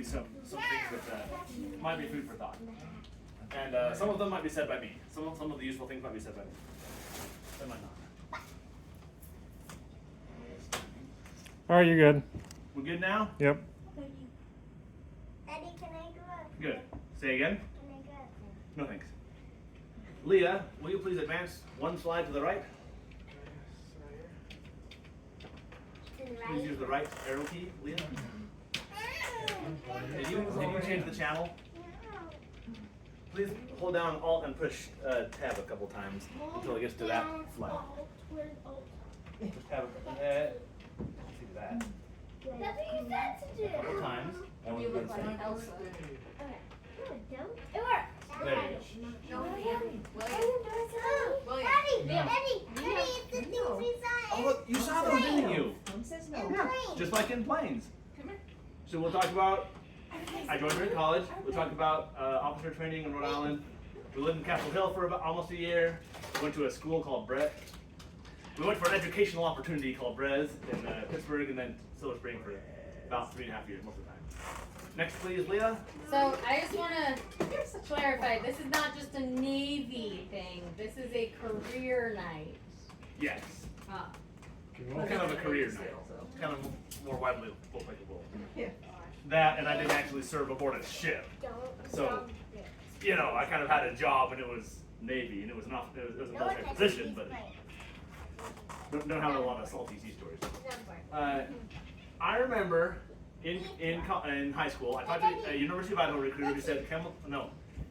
some things that might be food for thought. And some of them might be said by me. Some of the useful things might be said by me. Some might not. All right, you're good. We're good now? Yep. Daddy, can I go up? Good. Say again? Can I go up? No thanks. Leah, will you please advance one slide to the right? To the Please use right. the right arrow key, Leah. Can you change the channel? Please hold down Alt and push Tab a couple times until it gets to that slide. Push Tab a couple. See that. That's what you said to do. A couple times. And You we're look gonna like say- Elsa. Okay. No, don't. It works. There you No, William. William. Daddy, Yeah. Daddy, Daddy, it's the things we saw. Oh, look, you saw those, didn't you? Mom says In no. planes. Just like in planes. Come here. So we'll talk about, I joined during college. We'll talk about officer training in Rhode Island. We lived in Capitol Hill for about almost a year. We went to a school called Brett. We went for an educational opportunity called Brez in Pittsburgh and then Silver Spring for about 3.5 years, most of the time. Next, please, Leah. So I just want to clarify, this is not just a Navy thing. This is a career night. Yes. Ah. Kind of a career night. Kind of more widely applicable. Yeah. That, and I didn't actually serve aboard a ship. Don't. So, don't. You know, I kind of had a job and it was Navy and it was a military position, but don't have a lot of salty sea stories. I remember in high school, I talked to a University of Idaho recruiter who said,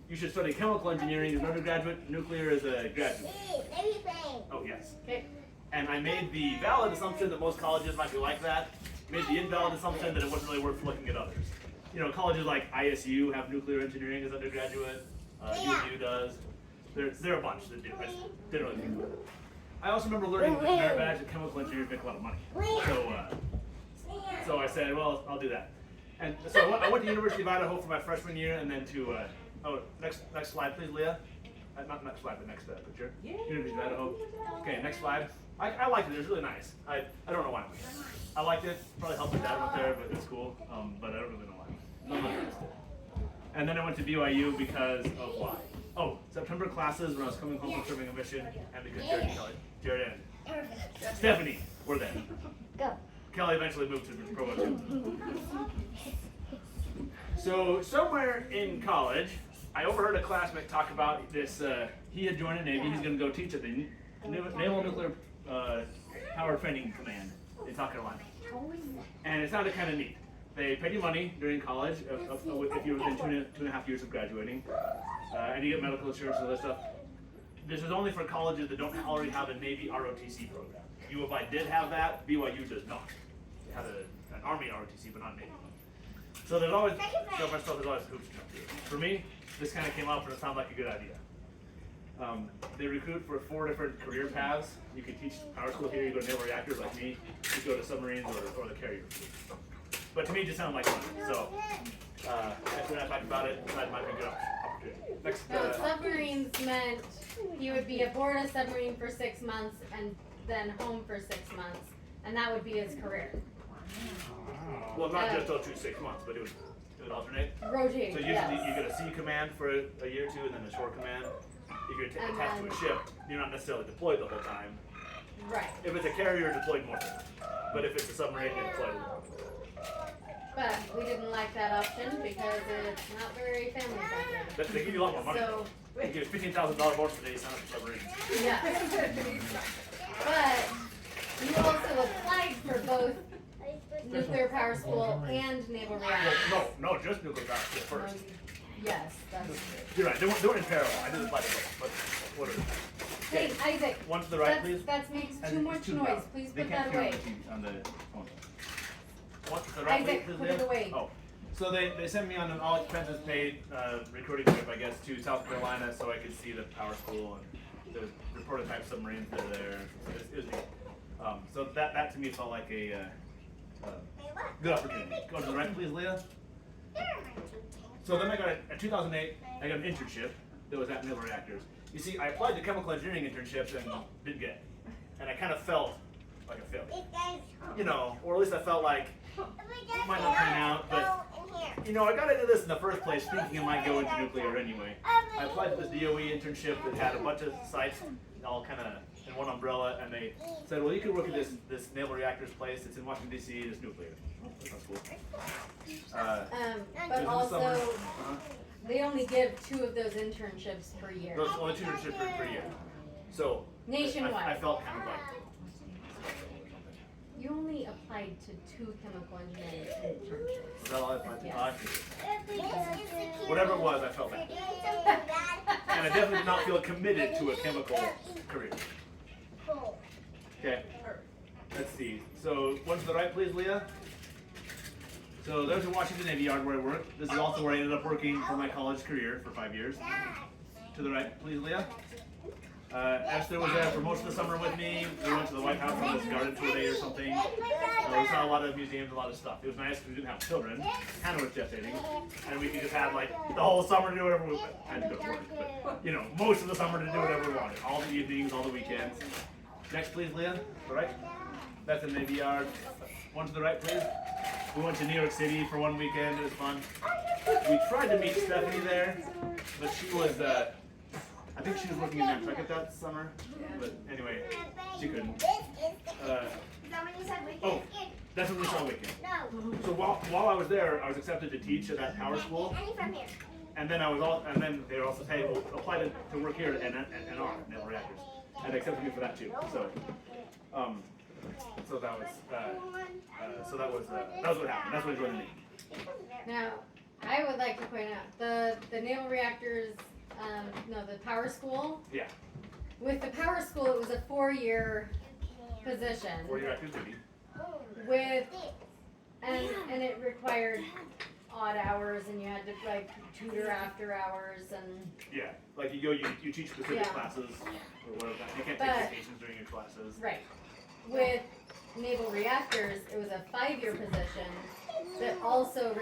you should study chemical engineering as an undergraduate, nuclear as a graduate. Navy plane. Oh, yes. Okay. And I made the valid assumption that most colleges might be like that, made the invalid assumption that it wasn't really worth looking at others. You know, colleges like ISU have nuclear engineering as undergraduate, USU does. There are a bunch that do. I just didn't really think about it. I also remember learning with merit badge that chemical engineers make a lot of money. So I said, well, I'll do that. And so I went to University of Idaho for my freshman year, and then to next slide, please, Leah. Not next slide, but next picture. University of Idaho. Okay, next slide. I liked it. It was really nice. I don't know why. I liked it. Probably helped my dad went there, but it's cool. But I don't really know why. None of my friends did. And then I went to BYU because of why? Oh, September classes when I was coming home from serving a mission, and because Jared and Stephanie were there. Go. Kelly eventually moved to Provo too. So somewhere in college, I overheard a classmate talk about this. He had joined the Navy. He's going to go teach at the Naval Nuclear Power Training Command in South Carolina. And it sounded kind of neat. They paid you money during college if you were within 2.5 years of graduating, and you get medical insurance and other stuff. This is only for colleges that don't already have a Navy ROTC program. U of I did have that. BYU does not. They had an Army ROTC, but not Navy. So there's always there's always hoops to jump through. For me, this kind of came up and it sounded like a good idea. They recruit for 4 different career paths. You can teach power school here. You go to naval reactors like me. You go to submarines or the carrier fleet. But to me, it just sounded like fun. So after I talked about it, that might be a good opportunity. Next. So submarines meant you would be aboard a submarine for 6 months and then home for 6 months, and that would be his career. Well, not just till 6 months, but it would alternate. Rotate. So usually yes. you get a sea command for a year or two, and then a shore command. If you're attached to a ship, you're not necessarily deployed the whole time. Right. If it's a carrier, you're deployed more. But if it's a submarine, you're deployed more. But we didn't like that option because it's not very family friendly. They give you a lot more money. So, They give you $15,000 more today to sign up for submarines. yeah. But you also applied for both nuclear power school and naval reactors. No, just nuclear power school first. Yes, that's true. You're right. They weren't in parallel. I did apply to both, but whatever. Hey, Isaac. One to the right, please. That makes And too much two noise. down. Please They put can't that hear away. on the phone. One to the right, Isaac, please, put it Leah. away. Oh, so they sent me on an all expenses paid recruiting trip, I guess, to South Carolina so I could see the power school and the prototype submarines that are there. It was neat. So that to me felt like a good opportunity. Go to the right, please, Leah. So then I got a 2008. I got an internship that was at Naval Reactors. You see, I applied to chemical engineering internships and didn't get it. And I kind of felt like a failure. It goes. You know, or at least I felt like, It might not pan out, but you know, I got into this in the first place thinking I might go into nuclear anyway. I applied to this DOE internship that had a bunch of sites all kind of in one umbrella, and they said, well, you could work at this naval reactors place. It's in Washington D.C. It's nuclear. That's cool. But in the summer. also, Uh-huh. they only give 2 of those internships per year. Those only 2 internships per year. So Nationwide. I felt kind of like. You only applied to 2 chemical engineering internships. Was that all I applied to? Yes. Whatever it was, I felt that. And I definitely did not feel committed to a chemical career. Okay. Let's see. So, one to the right, please, Leah. So, there's the Washington Navy Yard where I work. This is also where I ended up working for my college career for 5 years. To the right, please, Leah. Esther was there for most of the summer with me. We went to the White House on this garden tour day or something. We saw a lot of museums, a lot of stuff. It was nice because we didn't have children. Hannah was gestating. And we could just have like the whole summer to do whatever we wanted. I had to go to work. But, you know, most of the summer to do whatever we wanted. All the evenings, all the weekends. Next, please, Leah. To the right. That's the Navy Yard. One to the right, please. We went to New York City for one weekend. It was fun. We tried to meet Stephanie there, but she was, I think she was working in Nantucket that summer. But anyway, she couldn't. Oh, that's when we saw Wicked. No. So while I was there, I was accepted to teach at that power school. Any from here. And then then they were also saying, hey, well, apply to work here at NR, Naval Reactors. And they accepted me for that too. So that was what happened. That's what joined the Navy. Now, I would like to point out the naval reactors, the power school. Yeah. With the power school, it was a 4-year position. 4-year active duty. And it required odd hours, and you had to like tutor after hours, and Yeah. Like you teach specific Yeah. classes or whatever. You can't take But- vacations during your classes. right. With naval reactors, it was a 5-year position that also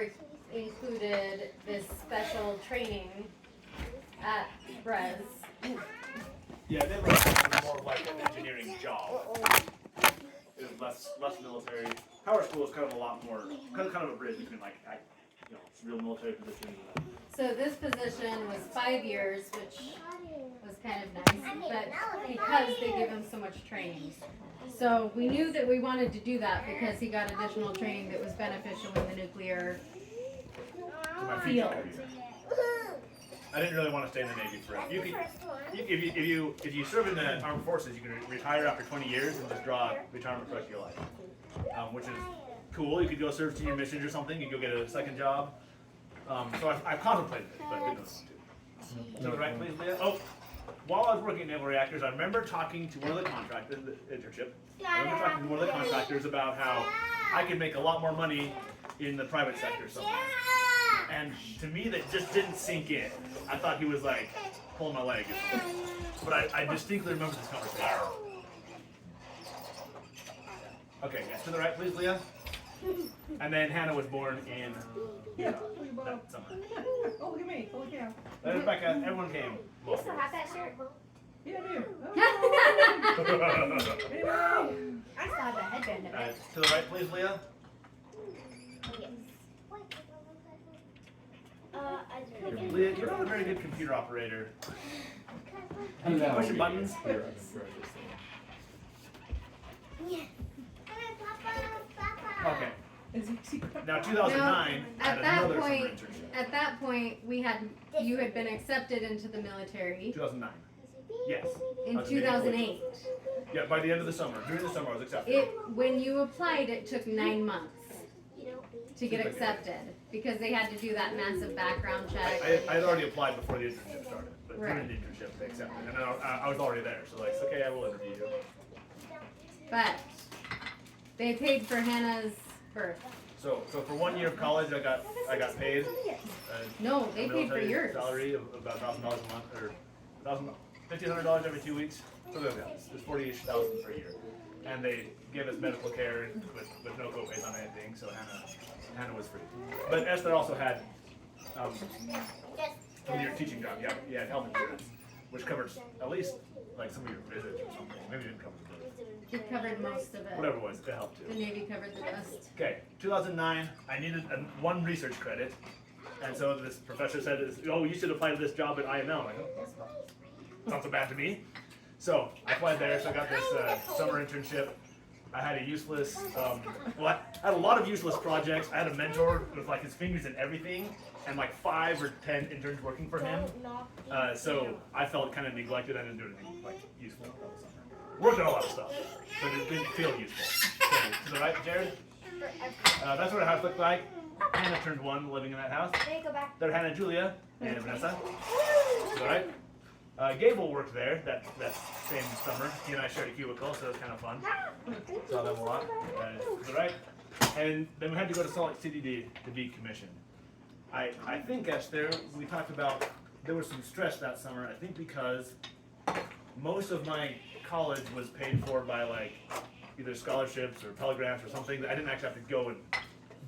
included this special training at Brez. Yeah, Naval Reactors was more of like an engineering job. It was less military. Power school is kind of a lot more, kind of a bridge between like real military positions. So this position was 5 years, which was kind of nice, but because they give him so much training. So we knew that we wanted to do that because he got additional training that was beneficial in the nuclear To my future field. career. I didn't really want to stay in the Navy forever. If you serve in the armed forces, you can retire after 20 years and just draw retirement for the rest of your life, which is cool. You could go serve senior missions or something. You could go get a second job. So I've contemplated it, but didn't want to. To the right, please, Leah. Oh, while I was working at Naval Reactors, I remember talking to one of the contractors, the internship. I remember talking to one of the contractors about how I could make a lot more money in the private sector somewhere. And to me, that just didn't sink in. I thought he was like pulling my leg or something. But I distinctly remember this conversation. Okay, yes, to the right, please, Leah. And then Hannah was born in Utah that summer. Oh, look at me. Holy cow. Then Rebecca, everyone came. You still have that shirt? Yeah, I do. Anyway. I still have that headband. To the right, please, Leah. Leah, you're not a very good computer operator. Can you push your buttons? Okay. Is he secret? Now, 2009, I had at that another summer point, internship. at that point, you had been accepted into the military 2009. Yes. in I was 2008. Yeah, by the end of the summer. During the summer, I was accepted. When you applied, it took 9 months to get accepted because they had to do that massive background check. I had already applied before the internship started, but during Right. the internship they accepted, and I was already there, so like, okay, I will interview you. But they paid for Hannah's birth. So for 1 year of college, I got paid No, they a paid for military yours. salary of about $1,000 a month, or $1,500 every 2 weeks. So it was $40,000 per year, and they gave us medical care with no co-pays on anything. So Hannah was free. But Esther also had from your teaching job, you had health insurance, which covered at least like some of your visits or something. Maybe it didn't cover the He covered most of it. Whatever it was, it helped The too. Navy covered the rest. Okay, 2009, I needed one research credit. And so this professor said, oh, you should apply to this job at IML. I'm like, oh, that's not so bad to me. So I applied there, so I got this summer internship. I had a useless, I had a lot of useless projects. I had a mentor with like his fingers in everything, and like 5 or 10 interns working for him. So I felt kind of neglected. I didn't do anything like useful all the summer. Worked on a lot of stuff, but it didn't feel useful. Okay, to the right, Jared. That's what our house looked like. Hannah turned 1 living in that house. There you go back. They're Hannah, Julia, and Vanessa. All right. Gable worked there that same summer. He and I shared a cubicle, so it was kind of fun. Saw them a lot. All right. And then we had to go to Salt Lake City to be commissioned. I think, Esther, we talked about there was some stress that summer. I think because most of my college was paid for by like either scholarships or Pell Grants or something. I didn't actually have to go and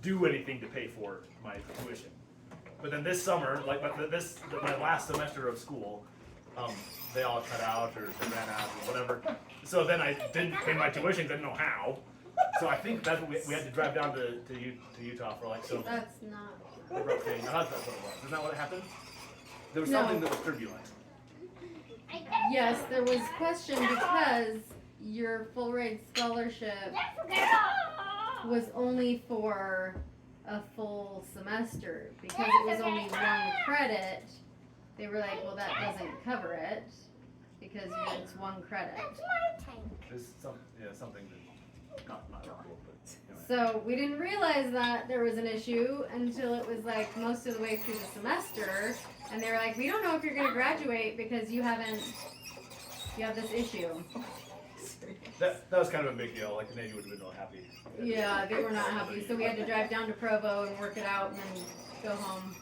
do anything to pay for my tuition. But then this summer, like my last semester of school, they all cut out or they ran out or whatever. So then I didn't pay my tuition, didn't know how. So I think that's what we had to drive down to Utah for like so. That's not. I thought that's what it was. Isn't that what happened? There was something that was turbulent. Yes, there was question because your full rate scholarship was only for a full semester because it was only 1 credit. They were like, well, that doesn't cover it because it's 1 credit. There's something that's not helpful, but anyway. So we didn't realize that there was an issue until it was like most of the way through the semester, and they were like, we don't know if you're going to graduate because you have this issue. That was kind of a big deal. Like the Navy would have been real happy. Yeah, they were not happy, so we had to drive down to Provo and work it out and then go home.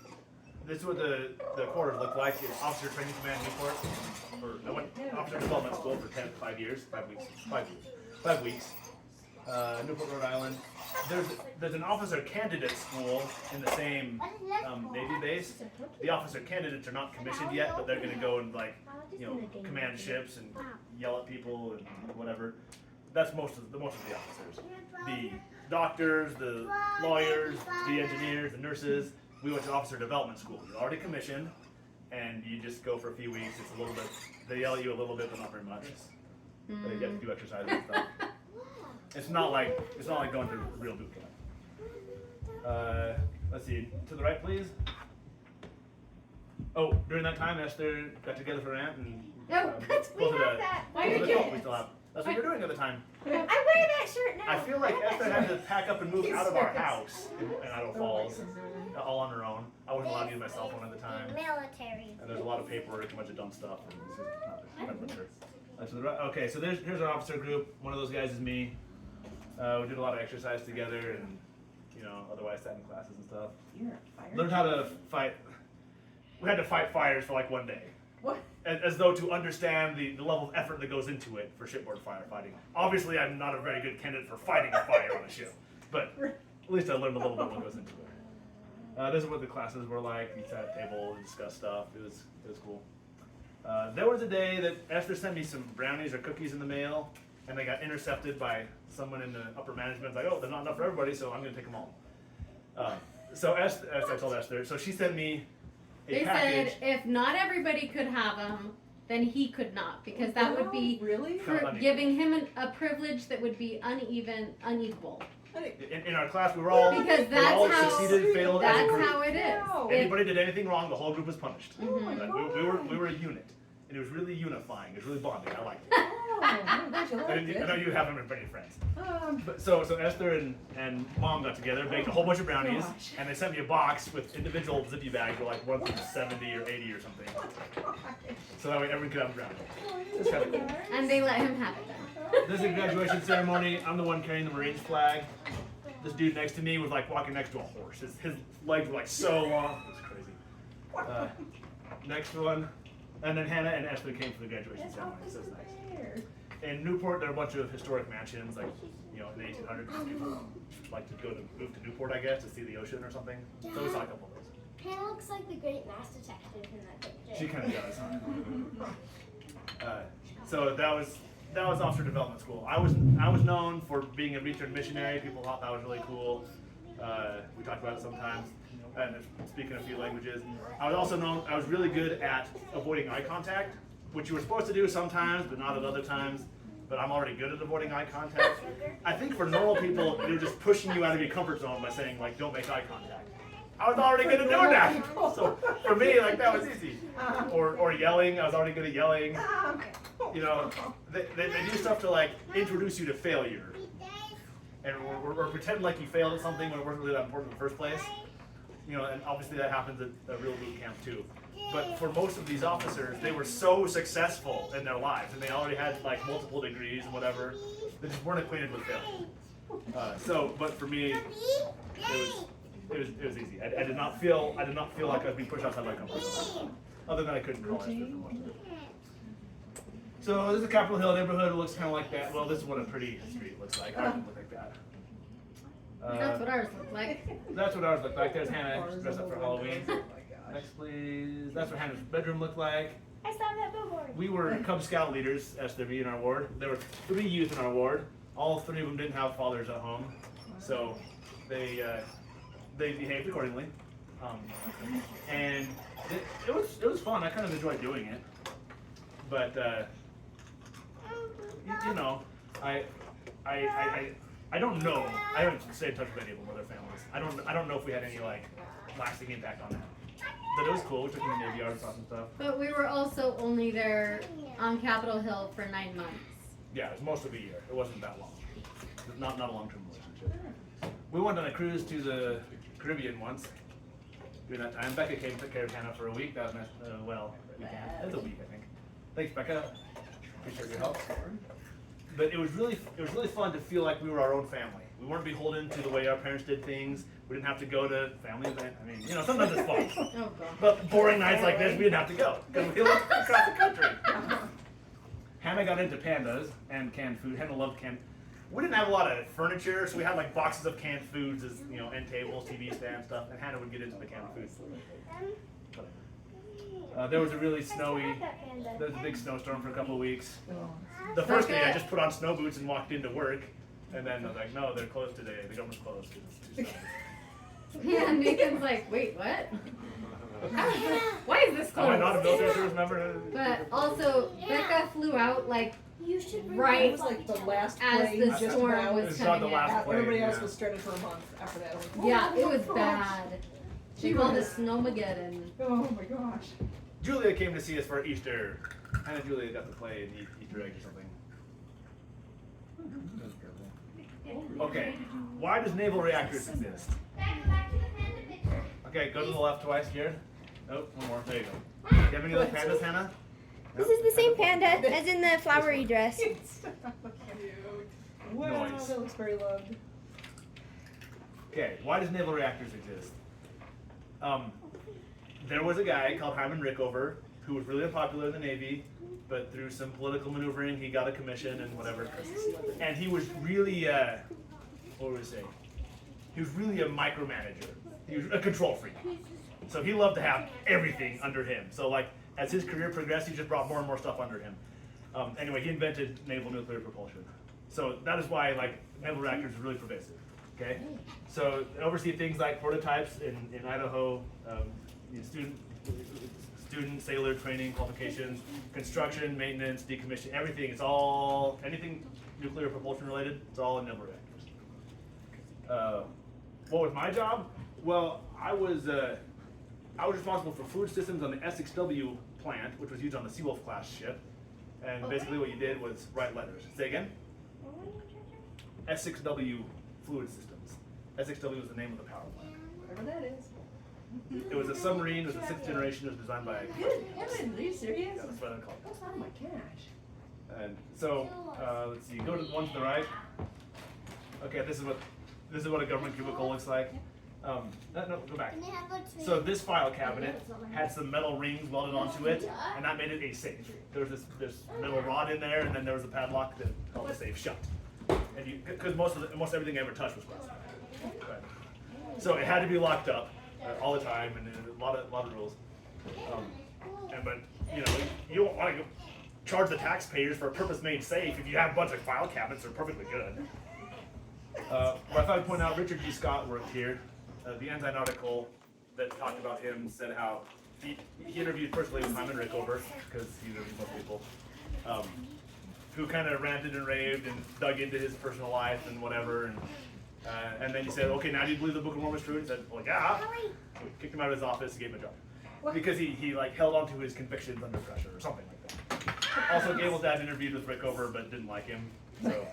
This is what the quarters look like. It's Officer Training Command Newport. I went Officer Development School for 5 years, 5 weeks, 5 weeks. Newport, Rhode Island. There's an officer candidate school in the same Navy base. The officer candidates are not commissioned yet, but they're going to go and command ships and yell at people and whatever. That's most of the officers. The doctors, the lawyers, the engineers, the nurses. We went to officer development school. You're already commissioned, and you just go for a few weeks. It's a little bit. They yell at you a little bit, but not very much. But you have to do exercises and stuff. It's not like going to real boot camp. Let's see. To the right, please. Oh, during that time, Esther got together for an aunt and We have that. we still have. That's what you're doing at the time. I wear that shirt now. I feel like Esther had to pack up and move out of our house in Idaho Falls, all on her own. I wasn't allowed to use my cell phone at the time. Military. And there's a lot of paperwork, a bunch of dumb stuff. And this is not with her. To the right. Okay, so here's our officer group. One of those guys is me. We did a lot of exercise together, and otherwise sat in classes and stuff. You're a fire. Learned how to fight. We had to fight fires for like 1 day. What? As though to understand the level of effort that goes into it for shipboard firefighting. Obviously, I'm not a very good candidate for fighting a fire on a ship, but at least I learned a little bit what goes into it. This is what the classes were like. We sat at a table and discussed stuff. It was cool. There was a day that Esther sent me some brownies or cookies in the mail, and they got intercepted by someone in the upper management. Like, oh, there's not enough for everybody, so I'm going to take them all. So as I told Esther, so she sent me a They package. said if not everybody could have them, then he could not, because that would be Really? giving him a privilege that would be unequal. In our class, we were all Because we all that's how- succeeded, failed as a That's group. how it is. Wow. If- Anybody did anything wrong, the whole group was punished. Oh my Like, God. we were a unit, and it was really unifying. It was really bonding. I liked it. Oh, I'm glad you liked I it. know you haven't many friends. But So Esther and Mom got together, baked a whole bunch of brownies, Gosh. and they sent me a box with individual zippy bags, for like 1 through 70 or 80 or something. So that way everyone could have a brownie. It's kind of cool. And they let him have it then. This is a graduation ceremony. I'm the one carrying the Marines flag. This dude next to me was like walking next to a horse. His legs were like so long. It was crazy. Next one. And then Hannah and Esther came for the graduation ceremony. So it's nice. In Newport, there are a bunch of historic mansions, like, in the 1800s, people like to move to Newport, I guess, to see the ocean or something. So we saw a couple of those. Hannah looks like the great mass detective in that picture. She kind of does. So that was that was officer development school. I was known for being a return missionary. People thought that was really cool. We talked about it sometimes. And speaking a few languages. I was also known. I was really good at avoiding eye contact, which you were supposed to do sometimes, but not at other times. But I'm already good at avoiding eye contact. I think for normal people, they're just pushing you out of your comfort zone by saying like, don't make eye contact. I was already good at doing that. So for me, like that was easy. Or yelling. I was already good at yelling. You know, they do stuff to like introduce you to failure, and or pretend like you failed at something when it wasn't really that important in the first place. You know, and obviously that happens at real boot camp too. But for most of these officers, they were so successful in their lives, and they already had like multiple degrees and whatever. They just weren't acquainted with failure. But for me, it was easy. I did not feel like I was being pushed outside my comfort zone. Other than I couldn't call it. So this is a Capitol Hill neighborhood. It looks kind of like that. Well, this is what a pretty street looks like. It doesn't look like that. That's what ours looked like. That's what ours looked like. There's Hannah dressed up for Halloween. Next, please. That's what Hannah's bedroom looked like. I saw that billboard. We were Cub Scout leaders, SWV, in our ward. There were 3 youth in our ward. All 3 of them didn't have fathers at home, so they behaved accordingly. And it was fun. I kind of enjoyed doing it, but you know, I don't know. I haven't stayed in touch with any of them or their families. I don't know if we had any like lasting impact on that. But it was cool. We took them to the Navy Yard, saw some stuff. But we were also only there on Capitol Hill for 9 months. Yeah, it was most of a year. It wasn't that long. Not a long-term relationship. We went on a cruise to the Caribbean once. During that time, Becca came and took care of Hannah for a week. That was nice. Weekend. It was a week, I think. Thanks, Becca. Appreciate your help. But it was really fun to feel like we were our own family. We weren't beholden to the way our parents did things. We didn't have to go to family events. I mean, you know, sometimes it's fun. Oh, God. But boring nights like this, we didn't have to go because we lived across the country. Hannah got into pandas and canned food. Hannah loved canned. We didn't have a lot of furniture, so we had like boxes of canned foods, as you know, end tables, TV stands, stuff. And Hannah would get into the canned food. There was a really snowy. There was a big snowstorm for a couple of weeks. The first day, I just put on snow boots and walked into work, and then I was like, "No, they're closed today. The government's closed." It's too snowy. Yeah, Nathan's like, wait, what? Why is this Am I not a closed? military service member? But also, Becca flew out like You should bring Right. It was like the last as plane the just storm about. was It's not coming the in. last plane. Everybody else Yeah. was stranded for a month after that. I was like, Yeah, oh it was my gosh. bad. She called it Snowmageddon. Oh my gosh. Julia came to see us for Easter. Hannah and Julia got to play and eat Easter eggs or something. Okay, why does naval reactors exist? Okay, go to the left twice, Jared. Nope, one more. There you go. Do you have any other pandas, Hannah? This is the same panda as in the flowery dress. It's so cute. Wow, Noise. that looks very loved. Okay, why does naval reactors exist? There was a guy called Hyman Rickover who was really unpopular in the Navy, but through some political maneuvering, he got a commission and whatever. And he was really, what would we say? He was really a micromanager. He was a control freak. So he loved to have everything under him. So like, as his career progressed, he just brought more and more stuff under him. Anyway, he invented naval nuclear propulsion. So that is why like naval reactors are really pervasive. Okay, so oversee things like prototypes in Idaho, student sailor training qualifications, construction, maintenance, decommission, everything. It's all anything nuclear propulsion related. It's all in naval reactors. What was my job? Well, I was responsible for fluid systems on the SXW plant, which was used on the Seawolf class ship. And basically, what you did was write letters. Say again. S6W fluid systems. S6W was the name of the power plant. Whatever that is. It was a submarine. It was the 6th generation. It was designed by. Evan, are you serious? Yeah, that's what they're called. Oh my gosh. And so, let's see. Go to the one to the right. Okay, this is what a government cubicle looks like. No, go back. So this file cabinet had some metal rings welded onto it, and that made it a safe. There was this metal rod in there, and then there was a padlock that held the safe shut. And because most everything I ever touched was glass. Right. So it had to be locked up all the time, and a lot of rules. But you know, you don't want to go. charge the taxpayers for a purpose-made safe if you have a bunch of file cabinets that are perfectly good. But I thought I'd point out Richard G. Scott worked here. The Ensign article that talked about him said how he interviewed personally with Hyman Rickover, because he interviews most people, who kind of ranted and raved and dug into his personal life and whatever. And then he said, okay, now do you believe the Book of Mormon is true? He said, well, yeah. So he kicked him out of his office and gave him a job. Because he like held on to his convictions under pressure or something like that. Also, Gable's dad interviewed with Rickover but didn't like him. So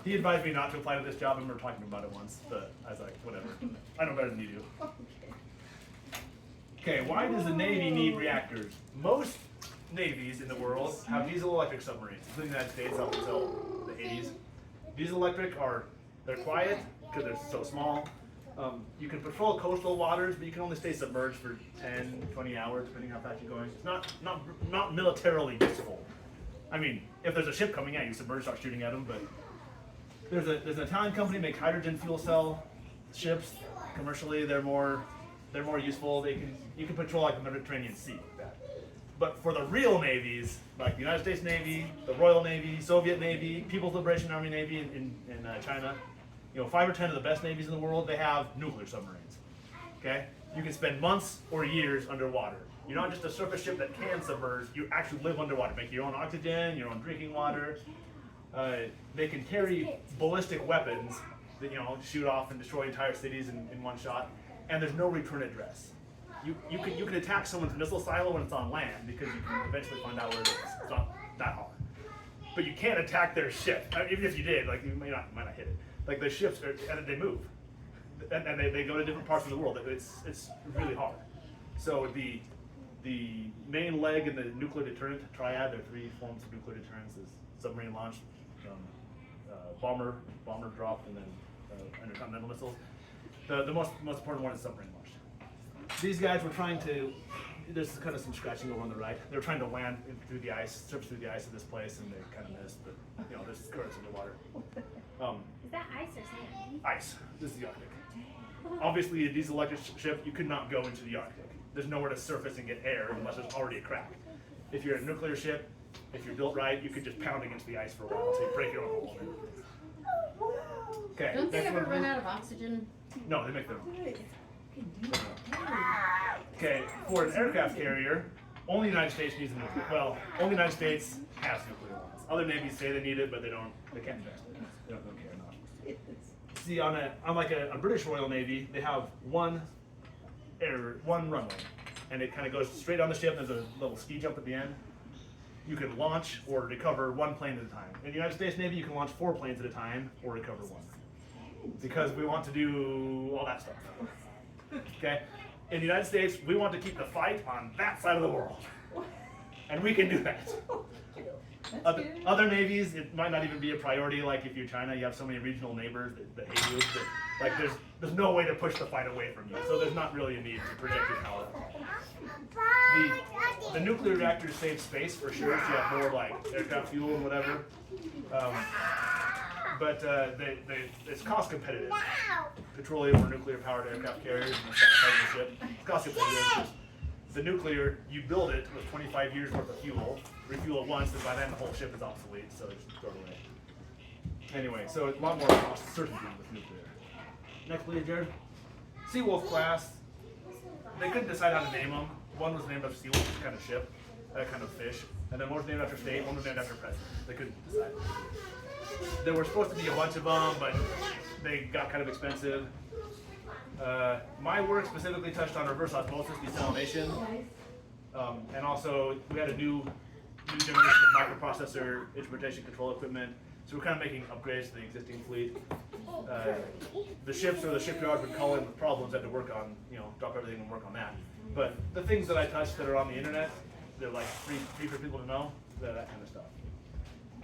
he advised me not to apply to this job. I remember talking about it once, but I was like, whatever. I know better than you do. Okay, why does the Navy need reactors? Most navies in the world have diesel electric submarines, including the United States up until the 80s. Diesel electric they're quiet because they're so small. You can patrol coastal waters, but you can only stay submerged for 10, 20 hours, depending how fast you're going. It's not militarily useful. I mean, if there's a ship coming at you, submerge, start shooting at them. But there's an Italian company make hydrogen fuel cell ships. Commercially, they're more useful. You can patrol like the Mediterranean Sea with that. But for the real navies, like the United States Navy, the Royal Navy, Soviet Navy, People's Liberation Army Navy in China, 5 or 10 of the best navies in the world, they have nuclear submarines. Okay? You can spend months or years underwater. You're not just a surface ship that can submerge, you actually live underwater. Make your own oxygen, your own drinking water. They can carry ballistic weapons that shoot off and destroy entire cities in one shot, and there's no return address. You can attack someone's missile silo when it's on land because you can eventually find out where it is. It's not that hard. But you can't attack their ship. Even if you did, like you might not hit it. Like the ships and they move, and they go to different parts of the world. It's really hard. So the main leg in the nuclear deterrent triad, there are 3 forms of nuclear deterrence: is submarine launch, bomber drop, and then intercontinental missiles. The most important one is submarine launched. These guys were trying to. There's kind of some scratching over on the right. They were trying to land through the ice, surf through the ice of this place, and they kind of missed. But there's currents in the water. Is that ice or sand? Ice. This is the Arctic. Obviously, a diesel electric ship, you could not go into the Arctic. There's nowhere to surface and get air unless there's already a crack. If you're a nuclear ship, if you're built right, you could just pound against the ice for a while until you break your own hole. Okay. Don't they next ever one. run out of oxygen? No, they make their own. Good. You can do that. Okay, for an aircraft carrier, only the United States needs a nuclear. Well, only the United States has nuclear ones. Other navies say they need it, but they can't invest in it. They don't care enough. See, on like a British Royal Navy, they have one runway, and it kind of goes straight on the ship. There's a little ski jump at the end. You can launch or recover 1 plane at a time. In the United States Navy, you can launch 4 planes at a time or recover 1. Because we want to do all that stuff. Okay? In the United States, we want to keep the fight on that side of the world. And we can do that. Other navies, it might not even be a priority. Like if you're China, you have so many regional neighbors that hate you. Like there's no way to push the fight away from you. So there's not really a need to project your power. The nuclear reactors save space for sure. So you have more like aircraft fuel and whatever. But it's cost competitive. Petroleum or nuclear powered aircraft carriers and the size of the ship. It's cost competitive. The nuclear, you build it with 25 years worth of fuel, refuel it once, and by then the whole ship is obsolete, so it's thrown away. Anyway, so it's a lot more cost certainty with nuclear. Next, please, Jared. Seawolf class. They couldn't decide how to name them. One was named after Seawolf, kind of ship, kind of fish, and then one was named after state, one was named after president. They couldn't decide. There were supposed to be a bunch of them, but they got kind of expensive. My work specifically touched on reverse osmosis desalination, and also we had a new generation of microprocessor instrumentation control equipment. So we're kind of making upgrades to the existing fleet. The ships or the shipyards would call in with problems, had to work on, drop everything and work on that. But the things that I touched that are on the internet, they're like free for people to know, that kind of stuff.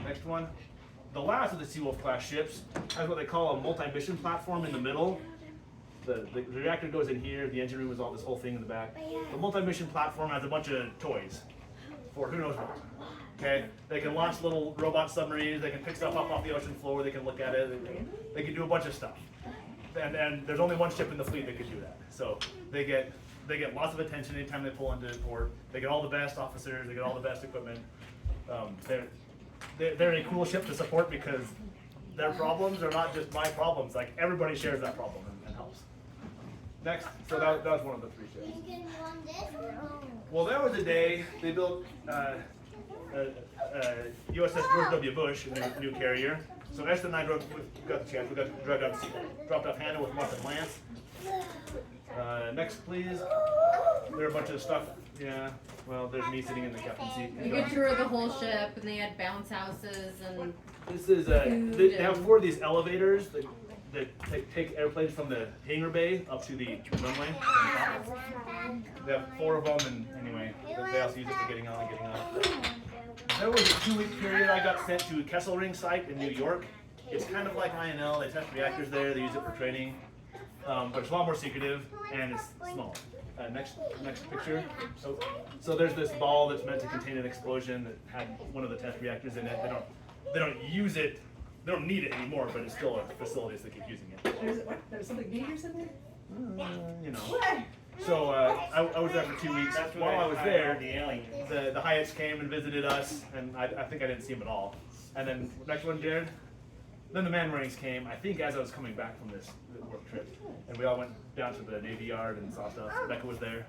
Next one. The last of the Seawolf class ships has what they call a multi-mission platform in the middle. The reactor goes in here, the engine room is all this whole thing in the back. The multi-mission platform has a bunch of toys for who knows what. Okay? They can launch little robot submarines, they can pick stuff up off the ocean floor, they can look at it, they can do a bunch of stuff. And there's only one ship in the fleet that can do that. So they get lots of attention anytime they pull into port. They get all the best officers, they get all the best equipment. They're a cool ship to support because their problems are not just my problems. Like everybody shares that problem and helps. Next, so that was one of the 3 ships. Well, that was the day they built USS George W. Bush, a new carrier. So Esther and I got the chance. We got dropped off Hannah with Mark and Lance. Next, please. There are a bunch of stuff. Yeah. Well, there's me sitting in the captain's seat. You could tour the whole ship, and they had bounce houses and. This is they have 4 of these elevators that take airplanes from the hangar bay up to the runway. They have 4 of them, and anyway, they also use it for getting on and getting off. There was a 2-week period I got sent to Kesselring site in New York. It's kind of like INL. They test reactors there. They use it for training, but it's a lot more secretive and it's small. Next picture. So there's this ball that's meant to contain an explosion that had one of the test reactors in it. They don't use it. They don't need it anymore, but it's still a facility, so they keep using it. There's something dangerous in there? You know. So I was there for 2 weeks. While I was there, the Hyatts came and visited us, and I think I didn't see them at all. And then next one, Jared. Then the Man Marines came. I think as I was coming back from this work trip, and we all went down to the Navy Yard and saw stuff. Becca was there.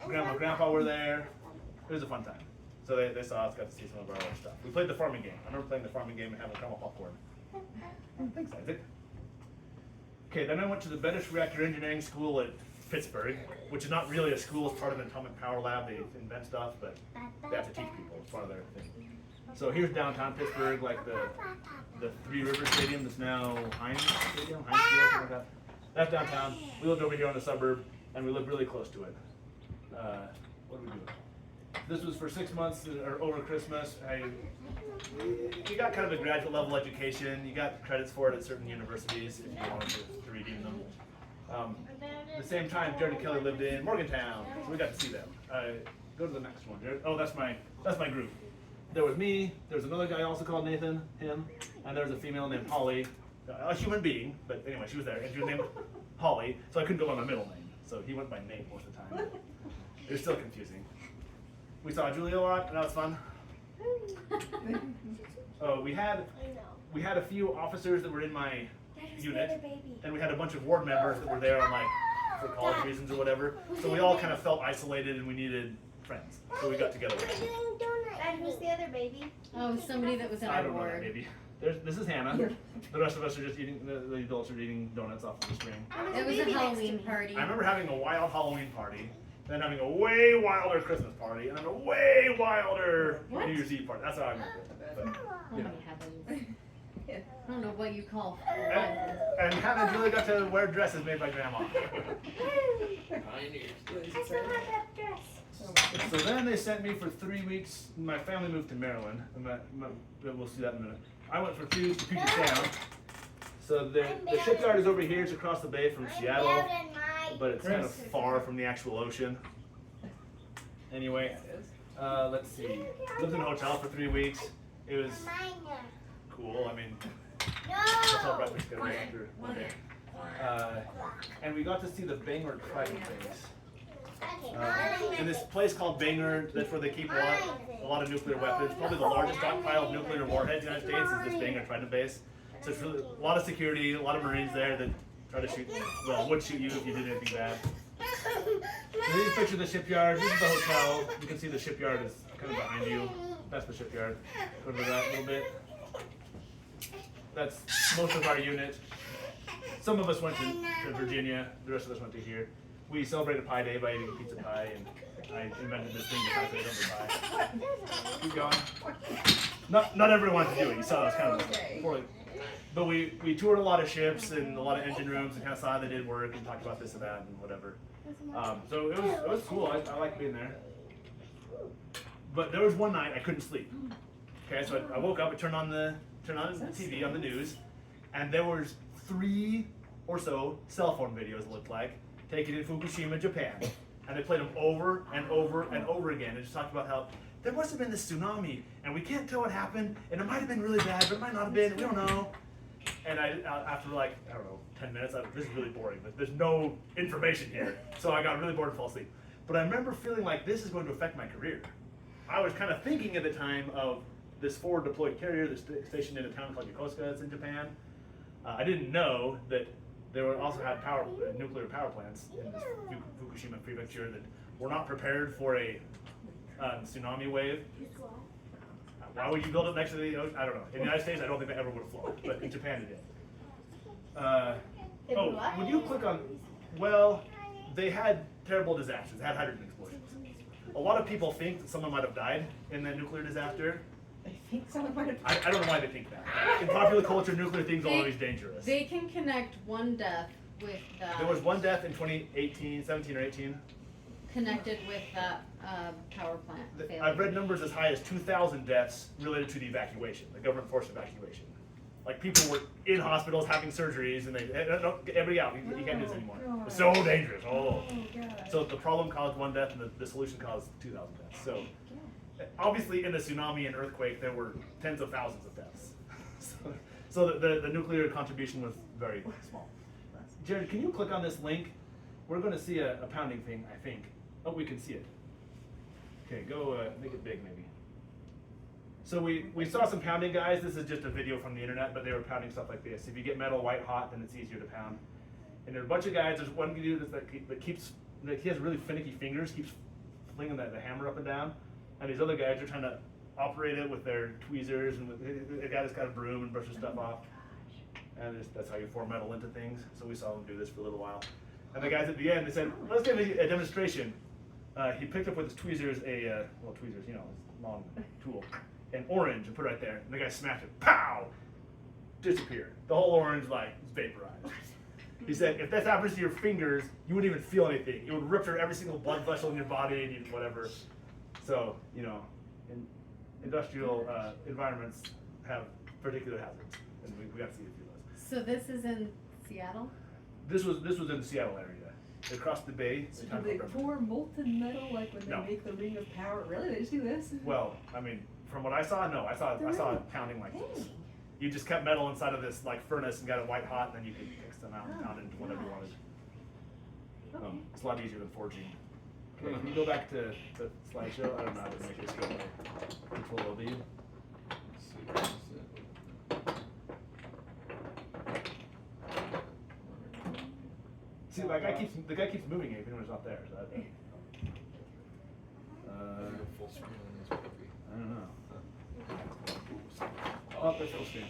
Grandma and Grandpa were there. It was a fun time. So they saw us, got to see some of our other stuff. We played the farming game. I remember playing the farming game and having caramel popcorn. Thanks, Isaac. Okay, then I went to the Bedish Reactor Engineering School at Pittsburgh, which is not really a school, it's part of an atomic power lab. They invent stuff, but they have to teach people. It's part of their thing. So here's downtown Pittsburgh, like the Three Rivers Stadium that's now Heinz Stadium, Heinz Field, something like that. That's downtown. We lived over here on the suburb, and we lived really close to it. What did we do? This was for 6 months or over Christmas. You got kind of a graduate level education. You got credits for it at certain universities if you wanted to redeem them. At the same time, Jared and Kelly lived in Morgantown, so we got to see them. Go to the next one, Jared. Oh, that's my group. There was me. There was another guy also called Nathan, him, and there was a female named Holly, a human being, but anyway, she was there, and she was named Holly, so I couldn't go by my middle name. So he went by Nate most of the time. It was still confusing. We saw Julia a lot, and that was fun. We had a few officers that were in my unit, and we had a bunch of ward members that were there on for college reasons or whatever. So we all kind of felt isolated, and we needed friends. So we got together. And who's the other baby? Oh, somebody that was in I our don't know that ward. baby. This is Hannah. The rest of us are just eating. The adults are eating donuts off of the string. It was a Halloween party. I remember having a wild Halloween party, then having a way wilder Christmas party, and then a way wilder What? New Year's Eve party. That's how I remember it. But, Oh you my know. heavens. I don't know what you call And Hannah really got to wear dresses made by Grandma. I still have that dress. So then they sent me for 3 weeks. My family moved to Maryland. And we'll see that in a minute. I went for 3 weeks to Puget Sound. So the shipyard is over here. It's across the bay from Seattle, but it's kind of far from the actual ocean. Anyway, let's see. Lived in a hotel for 3 weeks. It was cool. I mean, hotel breakfast got right after one day. And we got to see the Bangor Trident base. In this place called Bangor, that's where they keep a lot of nuclear weapons. Probably the largest stockpile of nuclear warheads in the United States is this Bangor Trident base. So it's really a lot of security, a lot of Marines there that try to shoot, well, would shoot you if you did anything bad. So here's a picture of the shipyard. This is the hotel. You can see the shipyard is kind of behind you. That's the shipyard. Go to that a little bit. That's most of our unit. Some of us went to Virginia. The rest of us went to here. We celebrated Pie Day by eating a pizza pie, and I invented this thing to calculate over pie. Keep going. Not everyone wanted to do it. You saw it was kind of poorly. But we toured a lot of ships and a lot of engine rooms and kind of saw how they did work and talked about this and that and whatever. So it was cool. I liked being there. But there was one night I couldn't sleep. Okay, so I woke up, I turned on the TV on the news, and there was 3 or so cell phone videos, it looked like, taken in Fukushima, Japan. And they played them over and over and over again. And just talked about how there must have been this tsunami, and we can't tell what happened, and it might have been really bad, but it might not have been, we don't know. And after like, I don't know, 10 minutes, this is really boring, but there's no information here. So I got really bored and fell asleep. But I remember feeling like this is going to affect my career. I was kind of thinking at the time of this forward deployed carrier that's stationed in a town called Yokosuka that's in Japan. I didn't know that they were also had nuclear power plants in this Fukushima prefecture that were not prepared for a tsunami wave. Why would you build it next to the ocean? I don't know. In the United States, I don't think they ever would have flown, but in Japan it did. Oh, would you click on, well, they had terrible disasters. They had hydrogen explosions. A lot of people think that someone might have died in that nuclear disaster. I think someone might have. I don't know why they think that. In popular culture, nuclear things are always dangerous. They can connect one death with that. There was one death in 2018, 17 or 18. Connected with that power plant failure. I've read numbers as high as 2,000 deaths related to the evacuation, the government forced evacuation. Like people were in hospitals having surgeries and everybody out, you can't do this anymore. It's so dangerous. Oh. God. So the problem caused one death and the solution caused 2,000 deaths. So obviously in the tsunami and earthquake there were tens of thousands of deaths. So the nuclear contribution was very small. Jared, can you click on this link? We're going to see a pounding thing, I think. Oh, we can see it. Okay, go make it big maybe. So we saw some pounding guys. This is just a video from the internet, but they were pounding stuff like this. If you get metal white hot, then it's easier to pound. And there's a bunch of guys. There's one dude that keeps, he has really finicky fingers, keeps flinging the hammer up and down. And these other guys are trying to operate it with their tweezers, and with a guy that's got a broom and brushes stuff off. And that's how you form metal into things. So we saw them do this for a little while. And the guys at the end, they said, let's give a demonstration. He picked up with his tweezers tweezers, you know, his long tool, an orange and put it right there. And the guy smacked it, pow! Disappeared. The whole orange, like, is vaporized. He said, if this happens to your fingers, you wouldn't even feel anything. It would rupture every single blood vessel in your body and whatever. So, you know, industrial environments have particular hazards. And we got to see a few of those. So this is in Seattle? This was in the Seattle area. They crossed the bay. So do they pour molten metal like when they make the ring of power? Really? They just do this? Well, I mean, from what I saw, no. I saw it pounding like this. You just kept metal inside of this like furnace and got it white hot, and then you could mix them out and pound it into whatever you wanted. It's a lot easier than forging. Okay, can you go back to the slideshow? I don't know how to make this go away. Control LV. See, the guy keeps moving it even when it's not there. So Full screen on this puppy. I don't know. Oh, that's full screen.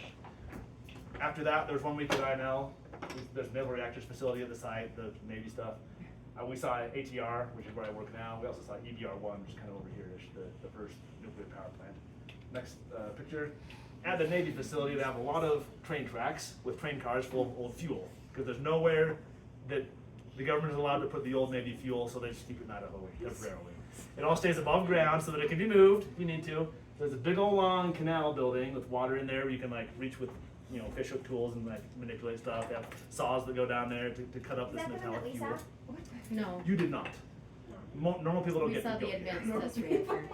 After that, there was 1 week at INL. There's a naval reactors facility at the site, the Navy stuff. We saw ATR, which is where I work now. We also saw EBR-1, which is kind of over here-ish, the first nuclear power plant. Next picture. At the Navy facility, they have a lot of train tracks with train cars full of old fuel, because there's nowhere that the government is allowed to put the old Navy fuel, so they just keep it in Idaho temporarily. It all stays above ground so that it can be moved if you need to. There's a big old long canal building with water in there where you can like reach with, you know, fish hook tools and like manipulate stuff. They have saws that go down there to cut up this metallic fuel. No. You did not. Normal people don't We get saw to go the here. advanced test reactor.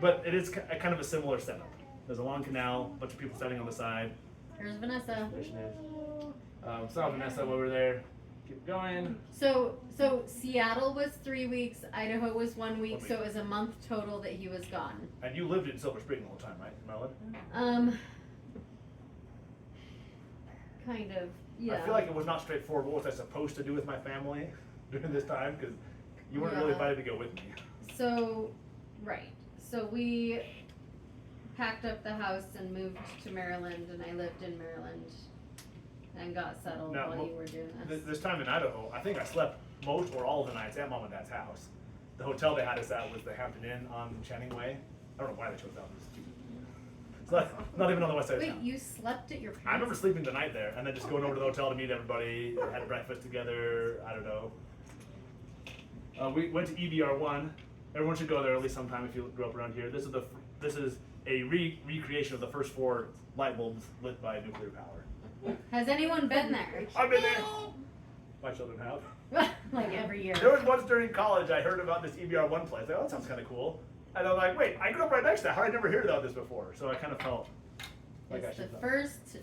But it is kind of a similar setup. There's a long canal, a bunch of people standing on the side. Here's Vanessa. Saw Vanessa over there. Keep going. So Seattle was 3 weeks, Idaho was 1 week, so it was a month total that he was gone. And you lived in Silver Spring the whole time, right, Maryland? Kind of, yeah. I feel like it was not straightforward. What was I supposed to do with my family during this time? Because you weren't really Yeah. invited to go with me. So, right. So we packed up the house and moved to Maryland, and I lived in Maryland and got settled Now, while you were doing this. This time in Idaho, I think I slept most or all of the nights at Mom and Dad's house. The hotel they had us at was the Hampton Inn on Channing Way. I don't know why they chose that. It was stupid. It's not even on the west side of Wait, town. you slept at your parents'? I remember sleeping the night there and then just going over to the hotel to meet everybody, had breakfast together, I don't know. We went to EBR-1. Everyone should go there at least sometime if you grew up around here. This is a recreation of the first 4 light bulbs lit by nuclear power. Has anyone been there? I've been there. My children have. Like every year. There was once during college I heard about this EBR-1 place. Oh, that sounds kind of cool. And I'm like, wait, I grew up right next to that. How did I never hear about this before? So I kind of felt like I It's the should know. first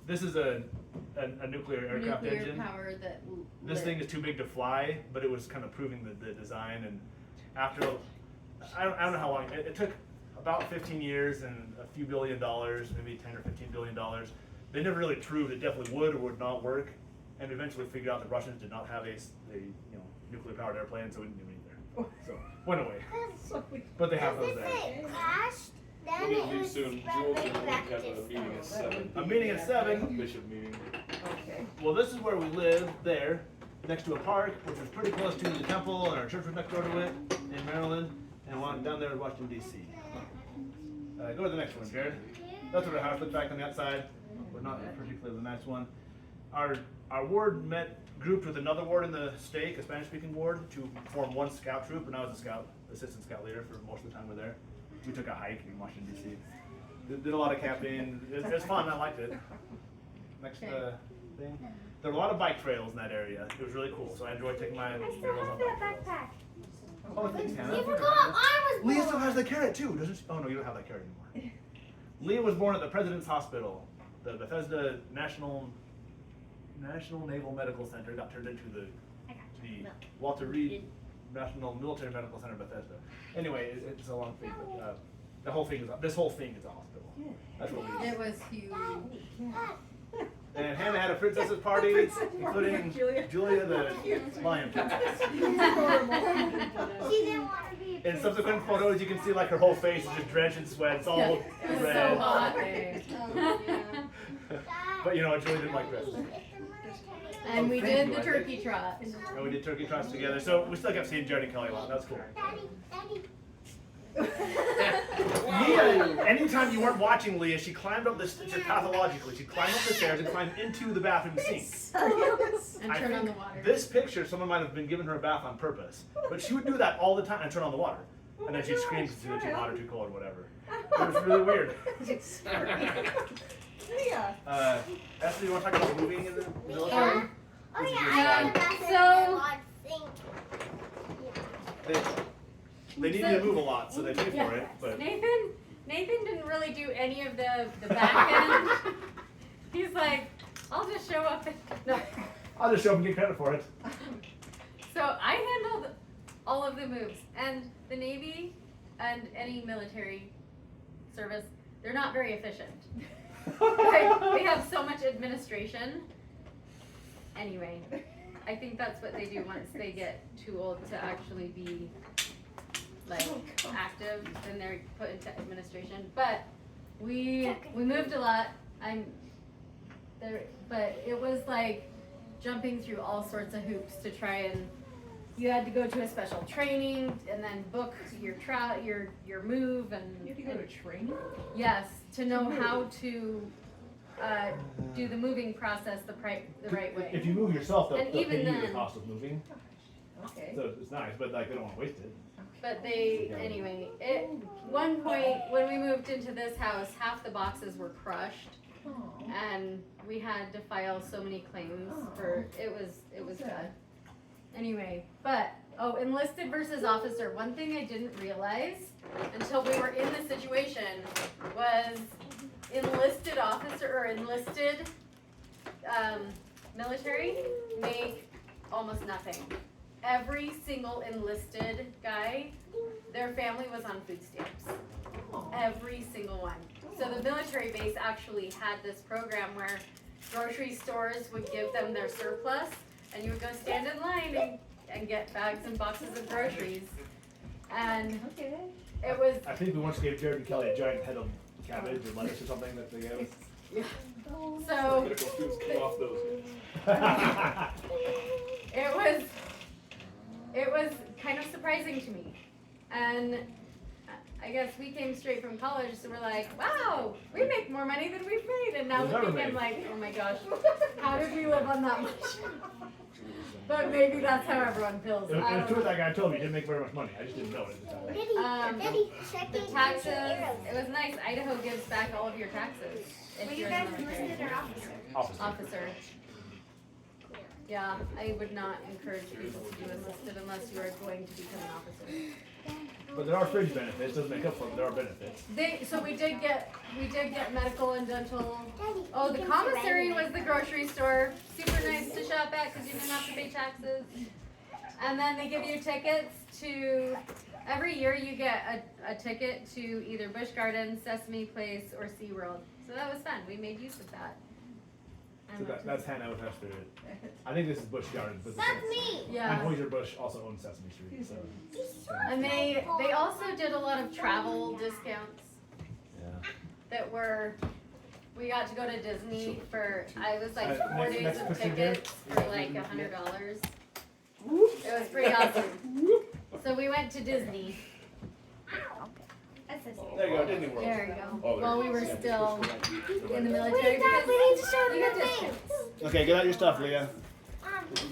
This is a nuclear aircraft nuclear engine. power that This lit. thing is too big to fly, but it was kind of proving the design. And after I don't know how long. It took about 15 years and a few $1 billion, maybe 10 or 15 $billion. They never really proved it definitely would or would not work, and eventually figured out the Russians did not have a nuclear powered airplane, so we didn't do anything there. So went away. But they have those there. We'll be leave soon. Jules and I have a meeting at 7. A meeting at 7. Bishop meeting. Okay. Well, this is where we live there, next to a park, which is pretty close to the temple, and our church was next door to it in Maryland, and one down there in Washington D.C. Go to the next one, Jared. That's what our house looks like on the outside, but not particularly the nice one. Our ward grouped with another ward in the stake, a Spanish-speaking ward, to form one scout troop, and I was a assistant scout leader for most of the time we were there. We took a hike in Washington D.C. Did a lot of camping. It was fun. I liked it. Next thing. There were a lot of bike trails in that area. It was really cool. So I enjoyed taking my girls on bike trails. Oh, thanks, Hannah. You forgot I was Leah still has the carrot too, doesn't she? Oh no, you don't have that carrot anymore. Leah was born at the President's Hospital, the Bethesda National Naval Medical Center. Got turned into the Walter Reed National Military Medical Center, Bethesda. Anyway, it's a long thing, but this whole thing is a hospital. That's what we. It was huge. And Hannah had a princess's party, including Julia the lion princess. She didn't want to be. In subsequent photos, you can see like her whole face is just drenched in sweat. It's all It was red. so hot there. But you know, Julia didn't like dresses. And we did the turkey trot. And we did turkey trots together. So we still kept seeing Jared and Kelly a lot. That's cool. Leah, anytime you weren't watching Leah, she climbed up the stairs pathologically. She climbed up the stairs and climbed into the bathroom sink. And turn on the water. This picture, someone might have been giving her a bath on purpose. But she would do that all the time and turn on the water. And then she'd scream because it was too hot or too cold or whatever. It was really weird. Yeah. Esther, you want to talk about moving in the military? Oh This is yeah, your I slide. They need to move a lot, so they pay for it. But Nathan didn't really do any of the back end. He's like, I'll just show up. No. I'll just show up and get credit for it. So I handled all of the moves, and the Navy and any military service, they're not very efficient. They have so much administration. Anyway, I think that's what they do once they get too old to actually be like active, then they're put into administration. But we moved a lot. But it was like jumping through all sorts of hoops to try and. You had to go to a special training and then book your move and. You have to go to training? Yes, to know how to do the moving process the right way. If you move yourself, they'll And pay even you the then- cost of moving. Okay. So it's nice, but like they don't want to waste it. But anyway, at one point when we moved into this house, half the boxes were crushed, Oh. and we had to file so many claims for it was bad. Anyway, but enlisted versus officer. One thing I didn't realize until we were in the situation was enlisted officer or enlisted military make almost nothing. Every single enlisted guy, their family was on food stamps. Every single one. So the military base actually had this program where grocery stores would give them their surplus, and you would go stand in line and get bags and boxes of groceries. And Okay. it was, I think we once gave Jared and Kelly a giant head of cabbage or lettuce or something that they gave so Medical students kill off those. it was kind of surprising to me. And I guess we came straight from college, so we're like, wow, we make more money than we've made. And now We've looking never I'm made. like, oh my gosh, how did we live on that much? But maybe that's how everyone feels. It was I true don't what know. that guy told me. He didn't make very much money. I just didn't know it at the time. The taxes, it was nice. Idaho gives back all of your taxes. If Were you you're guys in the military. enlisted or officer? Officer. Yeah, I would not encourage people to do enlisted unless you are going to become an officer. But there are fringe benefits. Doesn't make up for it, but there are benefits. So we did get medical and dental. Oh, the commissary was the grocery store. Super nice to shop at because you didn't have to pay taxes. And then they give you tickets to, every year you get a ticket to either Busch Gardens, Sesame Place, or SeaWorld. So that was fun. We made use of that. So that's Hannah with her spirit. I think this is Busch Gardens, but That's me. Yeah. Anheuser-Busch also owns Sesame Street, so. And they also did a lot of travel discounts Yeah. that were, we got to go to Disney for, I was like 4 days next of question, tickets for like $100. It was pretty awesome. So we went to Disney. There you go, Disney World. There we go. Oh, there While it we is. were Yeah. still in the Wait, military Dad, because we need to show you them get the things. discounts. Okay, get out your stuff, Leah. Is it